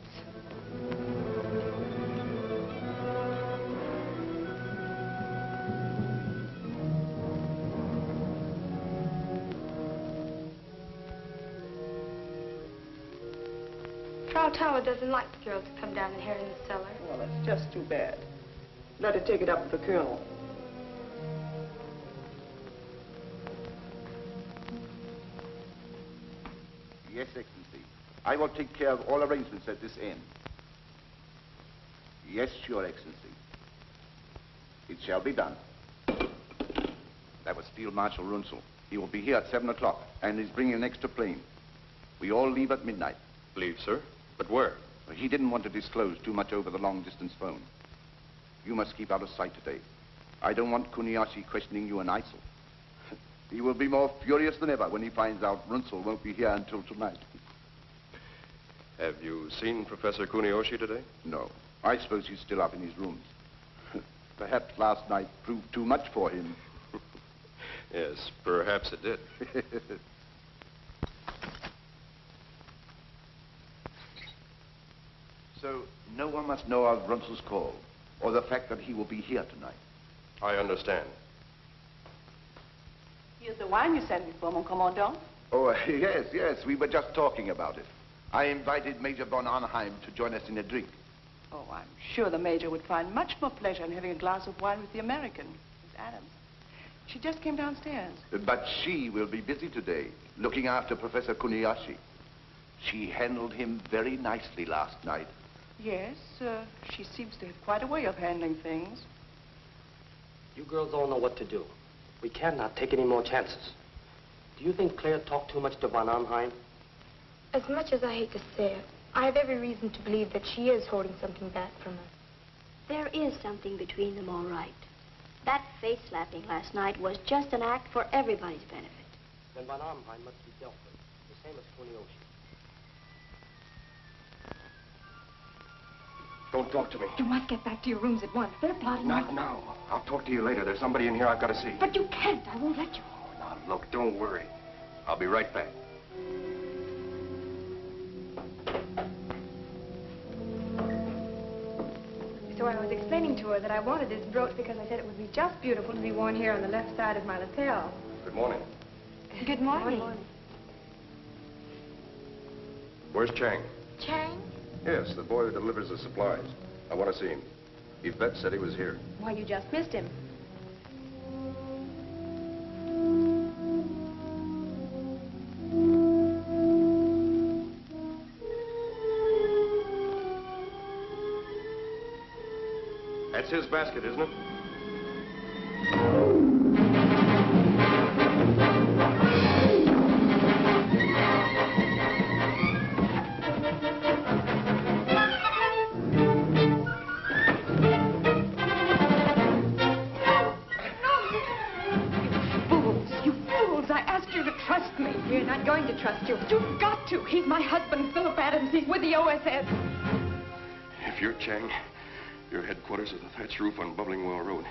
Frau Tala doesn't like the girls to come down in here in the cellar. Well, that's just too bad. Let her take it up with the colonel. Yes, Excellency. I will take care of all arrangements at this end. Yes, Your Excellency. It shall be done. That was Field Marshal Runzel. He will be here at 7 o'clock, and he's bringing an extra plane. We all leave at midnight. Leave, sir? But where? He didn't want to disclose too much over the long-distance phone. You must keep out of sight today. I don't want Kunioshi questioning you in Eisel. He will be more furious than ever when he finds out Runzel won't be here until tonight. Have you seen Professor Kunioshi today? No. I suppose he's still up in his rooms. Perhaps last night proved too much for him. Yes, perhaps it did. So, no one must know of Runzel's call, or the fact that he will be here tonight. I understand. Here's the wine you sent me for, mon commandant. Oh, yes, we were just talking about it. I invited Major von Arnheim to join us in a drink. Oh, I'm sure the Major would find much more pleasure in having a glass of wine with the American, Miss Adams. She just came downstairs. But she will be busy today, looking after Professor Kunioshi. She handled him very nicely last night. Yes, she seems to have quite a way of handling things. You girls all know what to do. We cannot take any more chances. Do you think Claire talked too much to von Arnheim? As much as I hate to say it, I have every reason to believe that she is holding something back from us. There is something between them, all right. That face-slapping last night was just an act for everybody's benefit. Then von Arnheim must be dealt with, the same as Kunioshi. Don't talk to me. You must get back to your rooms at once. They're plotting. Not now. I'll talk to you later. There's somebody in here I've got to see. But you can't. I won't let you. Oh, now, look, don't worry. I'll be right back. So I was explaining to her that I wanted this brooch because I said it would be just beautiful to be worn here on the left side of my lapel. Good morning. Good morning. Where's Chang? Chang? Yes, the boy who delivers the supplies. I want to see him. Yvette said he was here. Why, you just missed him. That's his basket, isn't it? trust me. We're not going to trust you. You've got to. He's my husband, Philip Adams. He's with the OSS. If you're Chang, your headquarters are the thatched roof on Bubbling Well Road.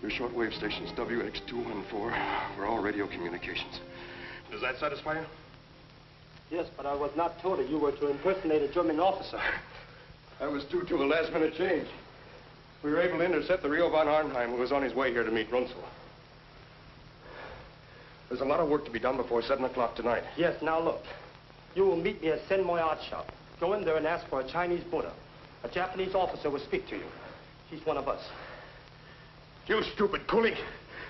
Your shortwave station's WX214. We're all radio communications. Does that satisfy you? Yes, but I was not told that you were to impersonate a German officer. I was due to a last-minute change. We were able to intercept the Rio von Arnheim, who was on his way here to meet Runzel. There's a lot of work to be done before 7 o'clock tonight. Yes, now look. You will meet me at Senmoy Art Shop. Go in there and ask for a Chinese Buddha. A Japanese officer will speak to you. He's one of us. You stupid coolie.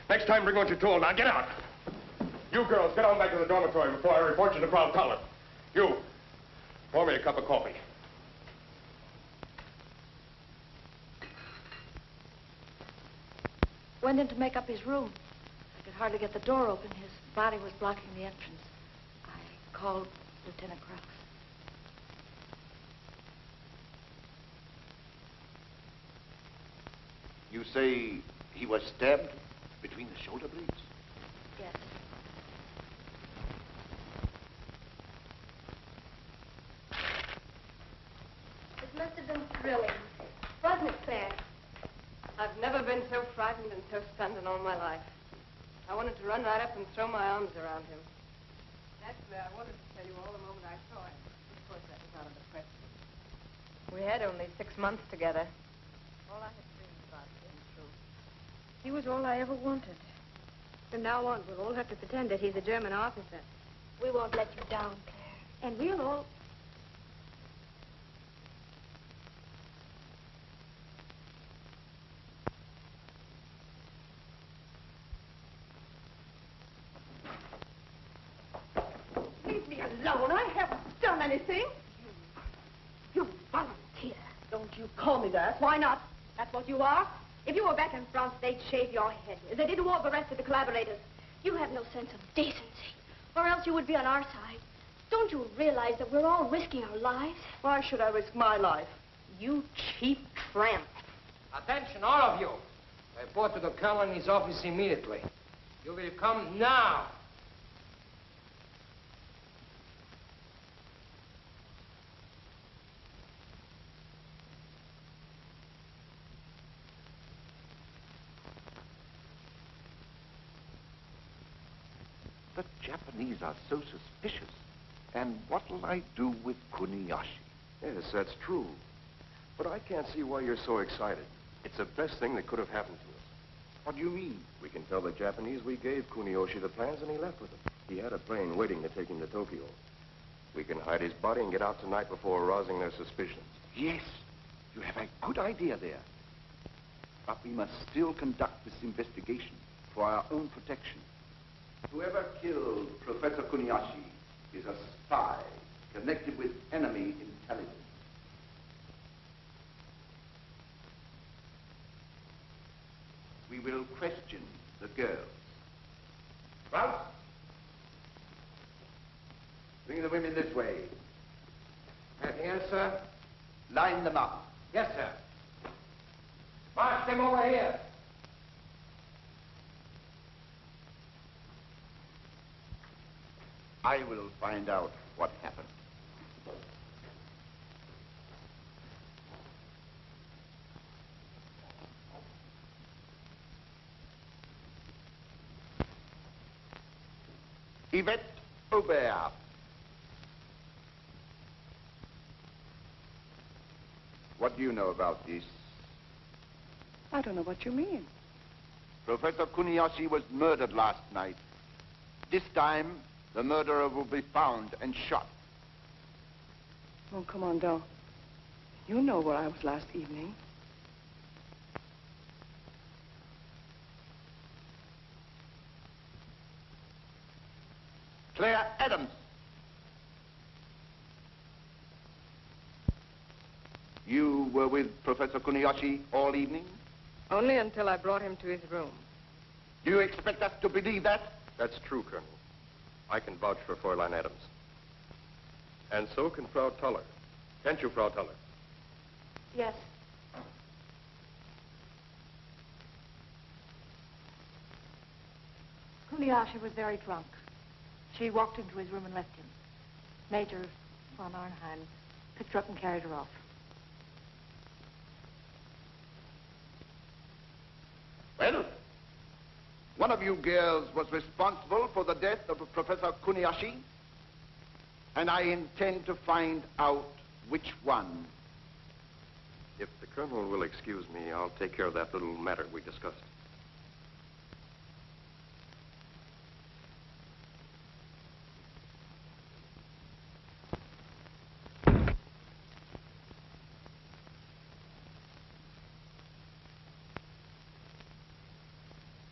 Next time, bring what you're told. Now, get out. You girls, get on back to the dormitory before I report you to Frau Thaler. You, pour me a cup of coffee. Went in to make up his room. I could hardly get the door open. His body was blocking the entrance. I called Lieutenant Krause. You say he was stabbed between the shoulder blades? Yes. It must have been thrilling. Wasn't it, Claire? I've never been so frightened and so stunned in all my life. I wanted to run right up and throw my arms around him. Actually, I wanted to tell you all the moment I saw him. Of course, that was out of the question. We had only 6 months together. All I had dreamed about came true. He was all I ever wanted. From now on, we'll all have to pretend that he's a German officer. We won't let you down, Claire. And we'll all... Leave me alone. I haven't done anything. You volunteer. Don't you call me that. Why not? That's what you are. If you were back in France, they'd shave your head, as they did to all the rest of the collaborators. You have no sense of decency, or else you would be on our side. Don't you realize that we're all risking our lives? Why should I risk my life? You cheap tramp. Attention, all of you. Report to the colonel in his office immediately. You will come now. The Japanese are so suspicious. And what'll I do with Kunioshi? Yes, that's true. But I can't see why you're so excited. It's the best thing that could have happened to us. What do you mean? We can tell the Japanese we gave Kunioshi the plans and he left with them. He had a plane waiting to take him to Tokyo. We can hide his body and get out tonight before arousing their suspicions. Yes, you have a good idea there. But we must still conduct this investigation for our own protection. Whoever killed Professor Kunioshi is a spy connected with enemy intelligence. We will question the girls. Frau? Bring the women this way. Anything else, sir? Line them up. Yes, sir. March them over here. I will find out what happened. Yvette Aubert. What do you know about this? I don't know what you mean. Professor Kunioshi was murdered last night. This time, the murderer will be found and shot. Oh, Commandant. You know where I was last evening. Claire Adams. You were with Professor Kunioshi all evening? Only until I brought him to his room. Do you expect us to believe that? That's true, Colonel. I can vouch for Fräulein Adams. And so can Frau Thaler. Can't you, Frau Thaler? Yes. Kunioshi was very drunk. She walked into his room and left him. Major von Arnheim picked her up and carried her off. Well, one of you girls was responsible for the death of Professor Kunioshi, and I intend to find out which one. If the Colonel will excuse me, I'll take care of that little matter we discussed.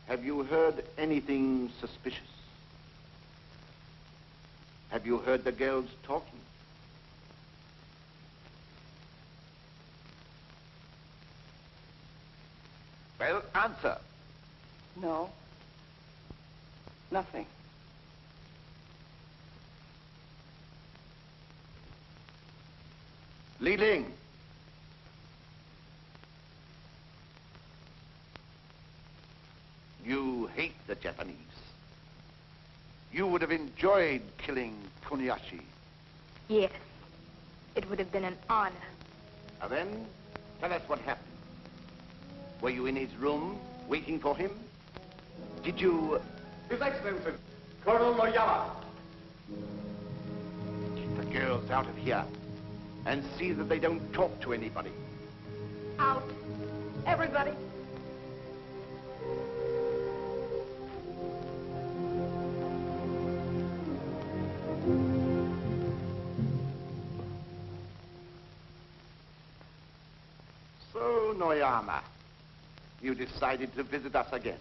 Have you heard anything suspicious? Have you heard the girls talking? Well, answer. No. Nothing. Ling. You hate the Japanese. You would have enjoyed killing Kunioshi. Yes. It would have been an honor. Now then, tell us what happened. Were you in his room, waiting for him? Did you... His Excellency, Colonel Noyama. Keep the girls out of here, and see that they don't talk to anybody. Out. Everybody. So, Noyama, you decided to visit us again.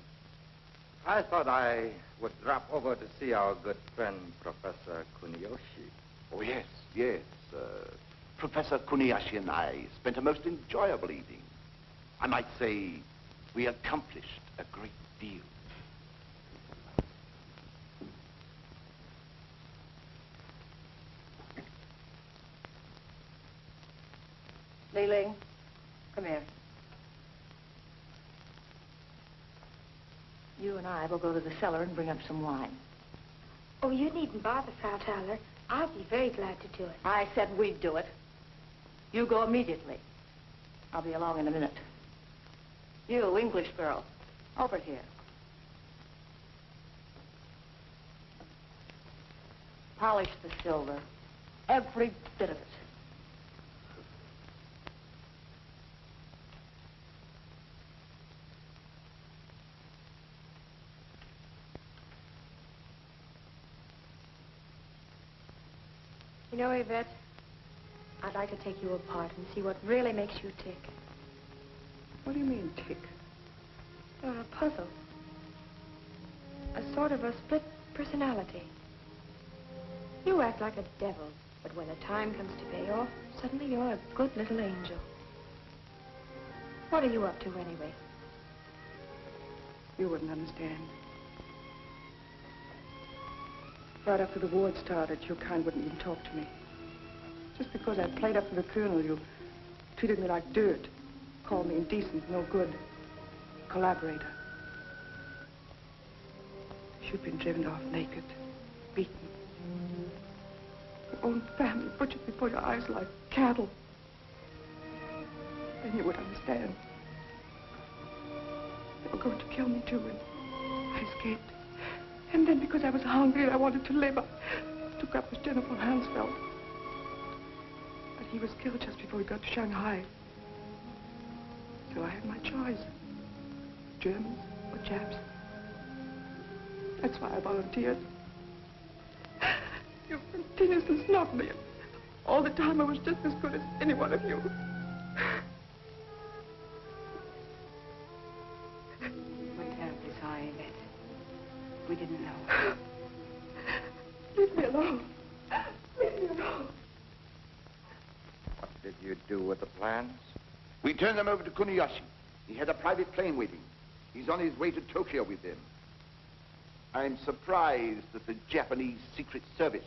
I thought I would drop over to see our good friend, Professor Kunioshi. Oh, yes, yes. Professor Kunioshi and I spent a most enjoyable evening. I might say we accomplished a great deal. Ling, come here. You and I will go to the cellar and bring up some wine. Oh, you needn't bother, Frau Thaler. I'll be very glad to do it. I said we'd do it. You go immediately. I'll be along in a minute. You, English girl, over here. Polish the silver. Every bit of it. You know, Yvette, I'd like to take you apart and see what really makes you tick. What do you mean, tick? You're a puzzle. A sort of a split personality. You act like a devil, but when the time comes to pay off, suddenly you're a good little angel. What are you up to, anyway? You wouldn't understand. Right after the war started, your kind wouldn't even talk to me. Just because I played up to the colonel, you treated me like dirt. Called me indecent, no good. Collaborator. You've been driven off naked, beaten. Your own family butchered before your eyes like cattle. Then you would understand. They were going to kill me too, and I escaped. And then because I was hungry and I wanted to live, I took up with General Hansfeld. But he was killed just before we got to Shanghai. So I had my choice. Germans or Japs. That's why I volunteered. You continuously snubbed me. All the time I was just as good as any one of you. We're terribly sorry, Yvette. We didn't know. Leave me alone. Leave me alone. What did you do with the plans? We turned them over to Kunioshi. He had a private plane waiting. He's on his way to Tokyo with them. I'm surprised that the Japanese Secret Service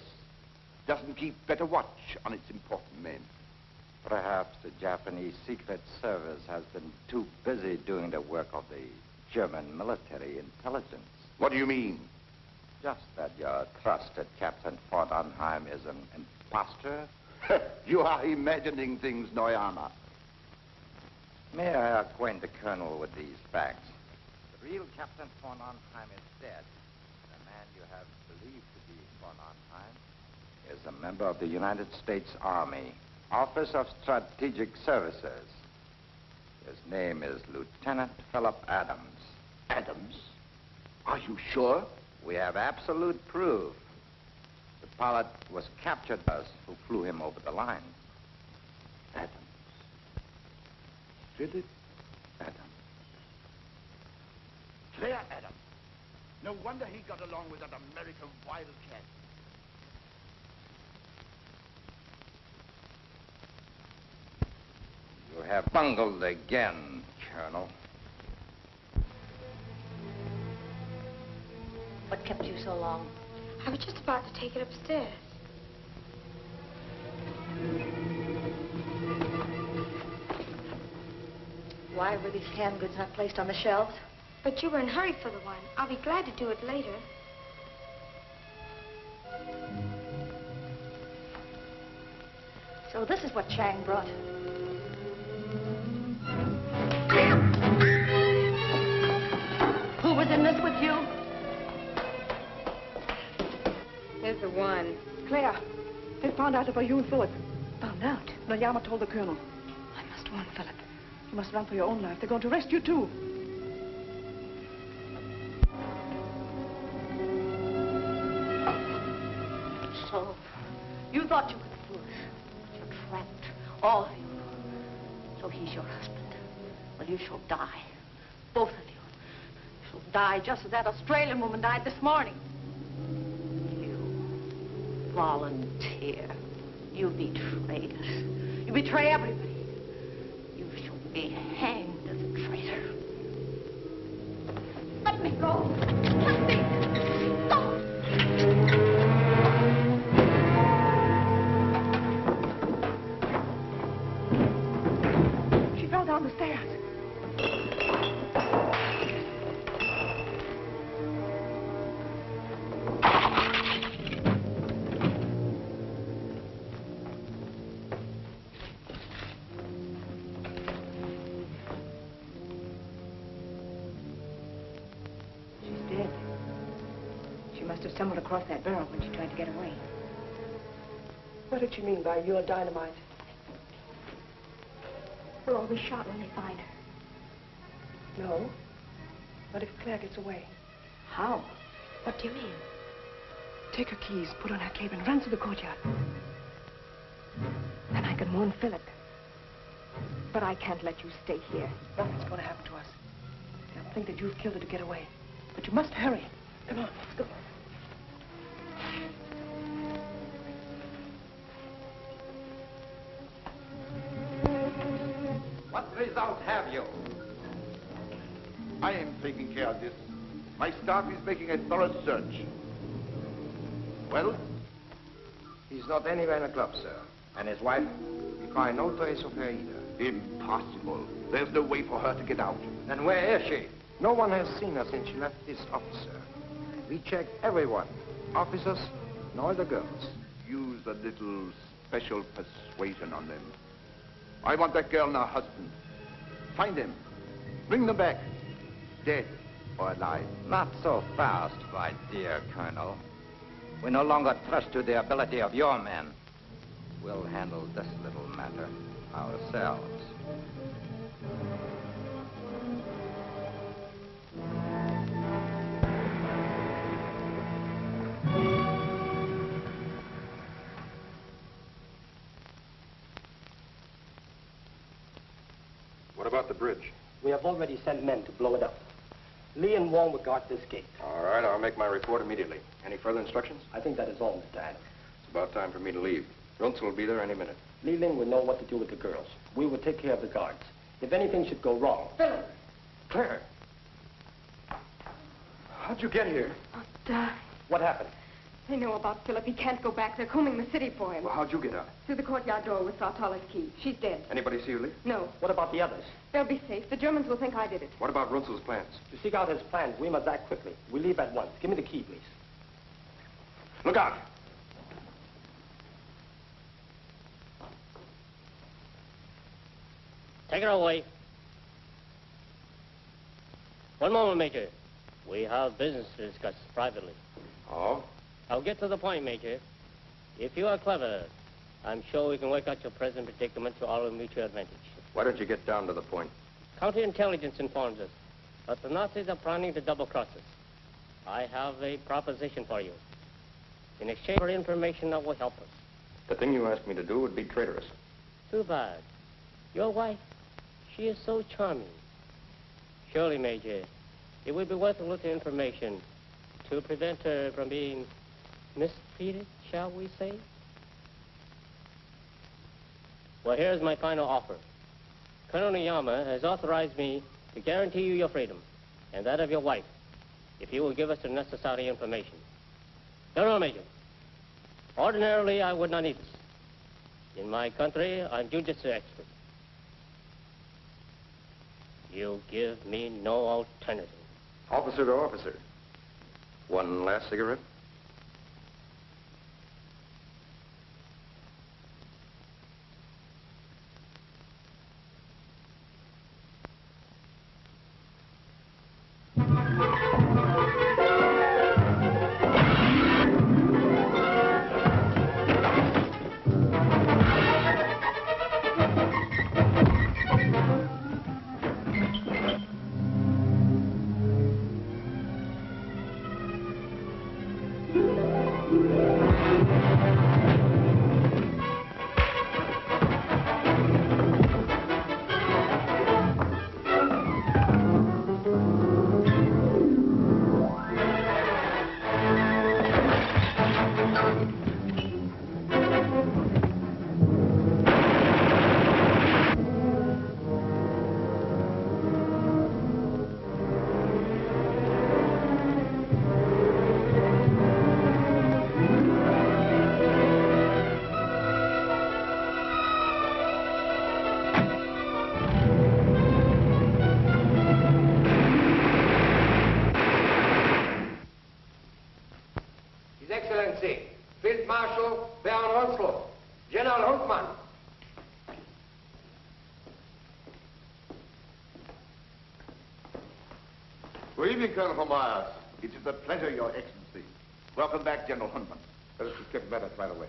doesn't keep better watch on its important men. Perhaps the Japanese Secret Service has been too busy doing the work of the German military intelligence. What do you mean? just that your trusted Captain von Arnheim is an imposter? You are imagining things, Noyama. May I acquaint the Colonel with these facts? The real Captain von Arnheim is dead. The man you have believed to be von Arnheim is a member of the United States Army, Office of Strategic Services. His name is Lieutenant Philip Adams. Adams? Are you sure? We have absolute proof. The pilot was captured by us who flew him over the line. Adams. Philip Adams. Claire Adams. No wonder he got along with that American wildcat. You have bungled again, Colonel. What kept you so long? I was just about to take it upstairs. Why were these canned goods not placed on the shelves? But you were in a hurry for the wine. I'll be glad to do it later. So this is what Chang brought. Who was in this with you? Here's the wine. Claire, they found out about you and Philip. Found out? Noyama told the Colonel. I must warn Philip. You must run for your own life. They're going to arrest you, too. So, you thought you could fool us. You're trapped. All of you. So he's your husband. Well, you shall die. Both of you. You shall die just as that Australian woman died this morning. You volunteer. You betrayed us. You betray everybody. You shall be hanged as a traitor. Let me go. Let me go. She fell down the stairs. Stumbled across that barrel when she tried to get away. What did she mean by your dynamite? We'll all be shot when they find her. No. What if Claire gets away? How? What do you mean? Take her keys, put on her cape, and run to the courtyard. Then I can warn Philip. But I can't let you stay here. Nothing's going to happen to us. They'll think that you've killed her to get away. But you must hurry. Come on, let's go. What result have you? I am taking care of this. My staff is making a thorough search. Well? He's not anywhere in the club, sir. And his wife? We find no trace of her either. Impossible. There's no way for her to get out. Then where is she? No one has seen her since she left this office, sir. We checked everyone. Officers and all the girls. Use a little special persuasion on them. I want that girl and her husband. Find them. Bring them back. Dead or alive. Not so fast, my dear Colonel. We no longer trust to the ability of your men. We'll handle this little matter ourselves. What about the bridge? We have already sent men to blow it up. Lee and Wong will guard this gate. All right, I'll make my report immediately. Any further instructions? I think that is all, Mr. Adams. It's about time for me to leave. Runzel will be there any minute. Lee Ling will know what to do with the girls. We will take care of the guards. If anything should go wrong... Philip! Claire! How'd you get here? I'll die. What happened? They know about Philip. He can't go back. They're combing the city for him. Well, how'd you get out? Through the courtyard door with Frau Tala's key. She's dead. Anybody see you leave? No. What about the others? They'll be safe. The Germans will think I did it. What about Runzel's plans? To seek out his plans, we must act quickly. We leave at once. Give me the key, please. Look out. Take her away. One moment, Major. We have business to discuss privately. Oh? I'll get to the point, Major. If you are clever, I'm sure we can work out your present predicament to our mutual advantage. Why don't you get down to the point? Counterintelligence informs us that the Nazis are planning to double-cross us. I have a proposition for you. In exchange for information that will help us. The thing you asked me to do would be traitorous. Too bad. Your wife, she is so charming. Surely, Major, it would be worth a little information to prevent her from being mistreated, shall we say? Well, here's my final offer. Colonel Noyama has authorized me to guarantee you your freedom and that of your wife if you will give us the necessary information. General Major, ordinarily I would not need this. In my country, I'm jujitsu expert. You give me no alternative. Officer to officer. One last cigarette? Field Marshal Baron Runzel, General Huntmann. Good evening, Colonel von Meyer. It is a pleasure, Your Excellency. Welcome back, General Huntmann. Let us just get matters right away.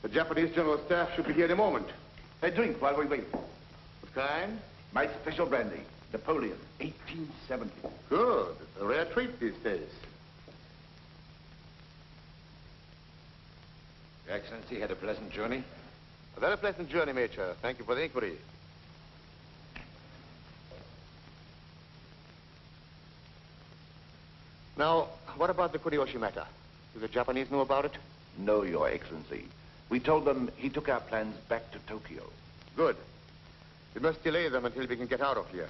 The Japanese General Staff should be here in a moment. A drink while we wait. What kind? My special brandy, Napoleon, 1870. Good. It's a rare treat these days. Your Excellency had a pleasant journey? A very pleasant journey, Major. Thank you for the inquiry. Now, what about the Kunioshi matter? Do the Japanese know about it? No, Your Excellency. We told them he took our plans back to Tokyo. Good. We must delay them until we can get out of here.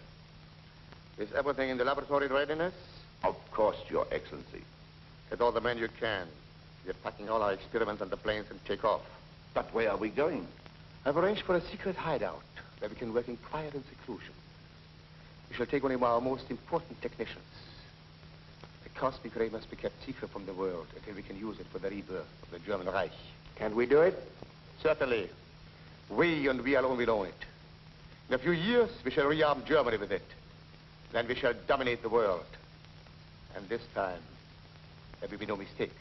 Is everything in the laboratory in readiness? Of course, Your Excellency. Get all the men you can. We are packing all our experiments on the planes and take off. But where are we going? I've arranged for a secret hideout where we can work in quiet and seclusion. We shall take one of our most important technicians. The cosmic ray must be kept secret from the world until we can use it for the rebirth of the German Reich. Can we do it? Certainly. We and we alone will own it. In a few years, we shall rearm Germany with it. Then we shall dominate the world. And this time, there will be no mistakes.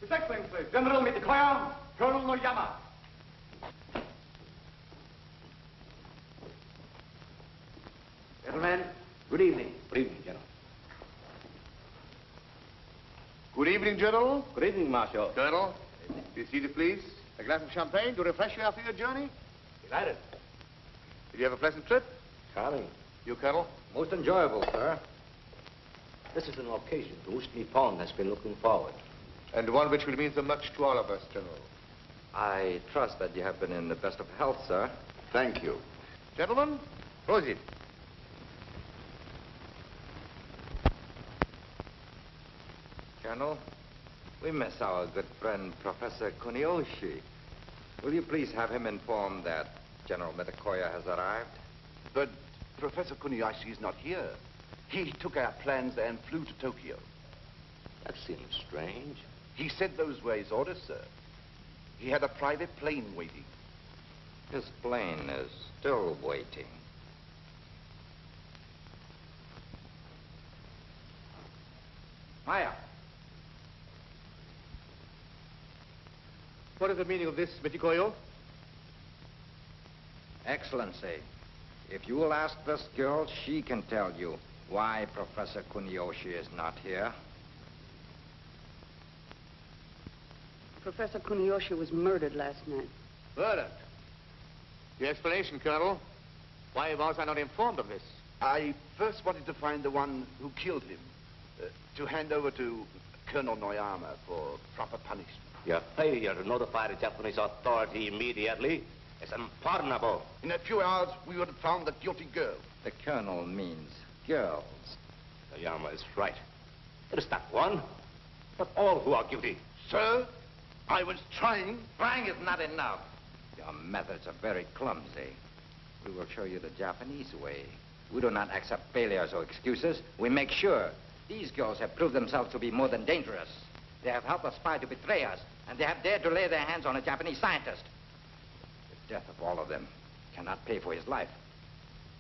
His Excellency, General, we declare Colonel Noyama. Gentlemen, good evening. Good evening, General. Good evening, General. Good evening, Marshal. Colonel, be seated, please. A glass of champagne to refresh you after your journey? Delighted. Did you have a pleasant trip? Charming. You, Colonel? Most enjoyable, sir. This is an occasion to which Nippon has been looking forward. And one which will mean so much to all of us, General. I trust that you have been in the best of health, sir. Thank you. Gentlemen, proceed. Colonel, we miss our good friend, Professor Kunioshi. Will you please have him informed that General Mitakoya has arrived? But Professor Kunioshi is not here. He took our plans and flew to Tokyo. That seems strange. He said those were his orders, sir. He had a private plane waiting. His plane is still waiting. Meyer. What is the meaning of this, Mitikoyo? Excellency, if you will ask this girl, she can tell you why Professor Kunioshi is not here. Professor Kunioshi was murdered last night. Murdered? Your explanation, Colonel. Why was I not informed of this? I first wanted to find the one who killed him, to hand over to Colonel Noyama for proper punishment. Your failure to notify the Japanese authority immediately is unpardonable. In a few hours, we would have found the guilty girl. The colonel means girls. Noyama is right. It is not one, but all who are guilty. Sir, I was trying. Trying is not enough. Your methods are very clumsy. We will show you the Japanese way. We do not accept failures or excuses. We make sure. These girls have proved themselves to be more than dangerous. They have helped a spy to betray us, and they have dared to lay their hands on a Japanese scientist. The death of all of them cannot pay for his life,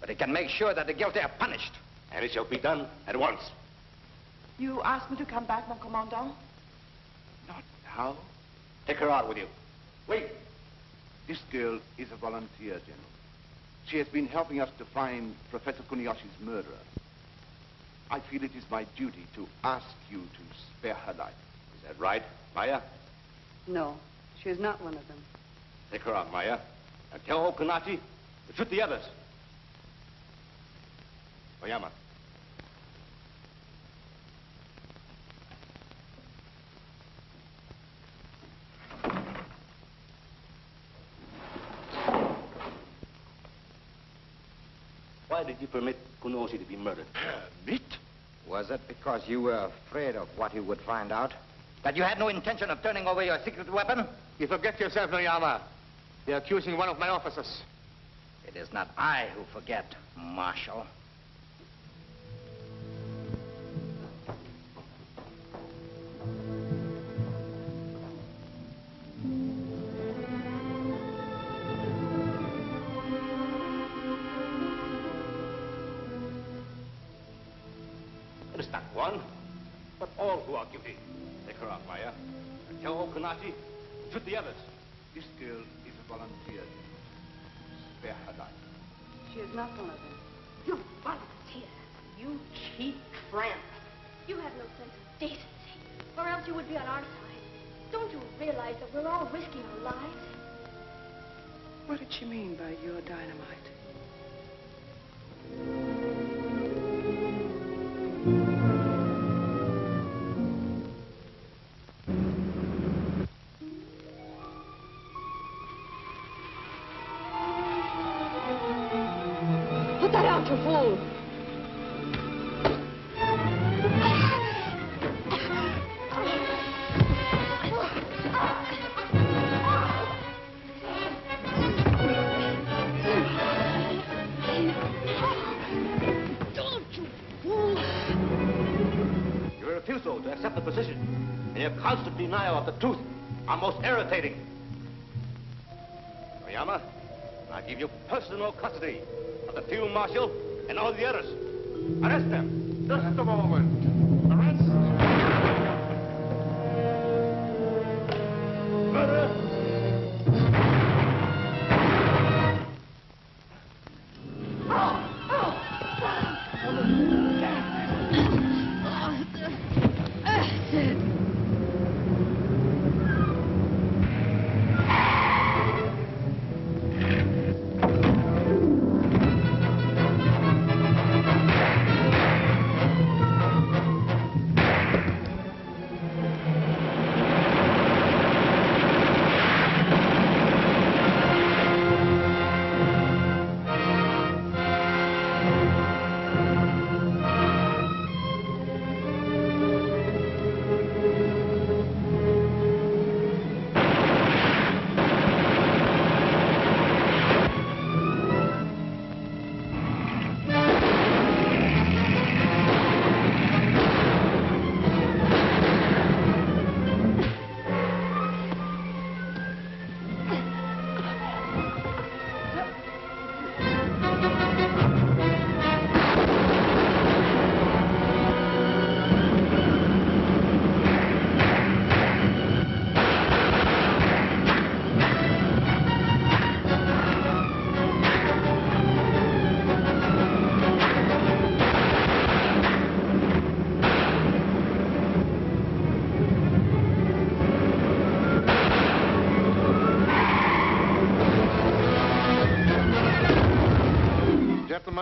but it can make sure that the guilty are punished. And it shall be done at once. You asked me to come back, mon commandant? Not now. Take her out with you. Wait. This girl is a volunteer, General. She has been helping us to find Professor Kunioshi's murderer. I feel it is my duty to ask you to spare her life. Is that right, Meyer? No, she is not one of them. Take her out, Meyer. And tell Okanachi to shoot the others. Noyama. Why did you permit Kunioshi to be murdered? Permit? Was it because you were afraid of what he would find out? That you had no intention of turning over your secret weapon? You forget yourself, Noyama. You're accusing one of my officers. It is not I who forget, Marshal. It is not one, but all who are guilty. Take her out, Meyer. And tell Okanachi to shoot the others. This girl is a volunteer. Spare her life. She is not one of them. You volunteer. You cheap tramp. You have no sense of decency, or else you would be on our side. Don't you realize that we're all risking our lives? What did she mean by your dynamite? Put that out, you fool! Your refusal to accept the position and your constant denial of the truth are most irritating. Noyama, I give you personal custody of the field marshal and all the others. Arrest them. Just a moment. Arrest. Murder.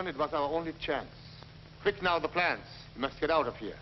It was our only chance. Quick now, the plans. We must get out of here.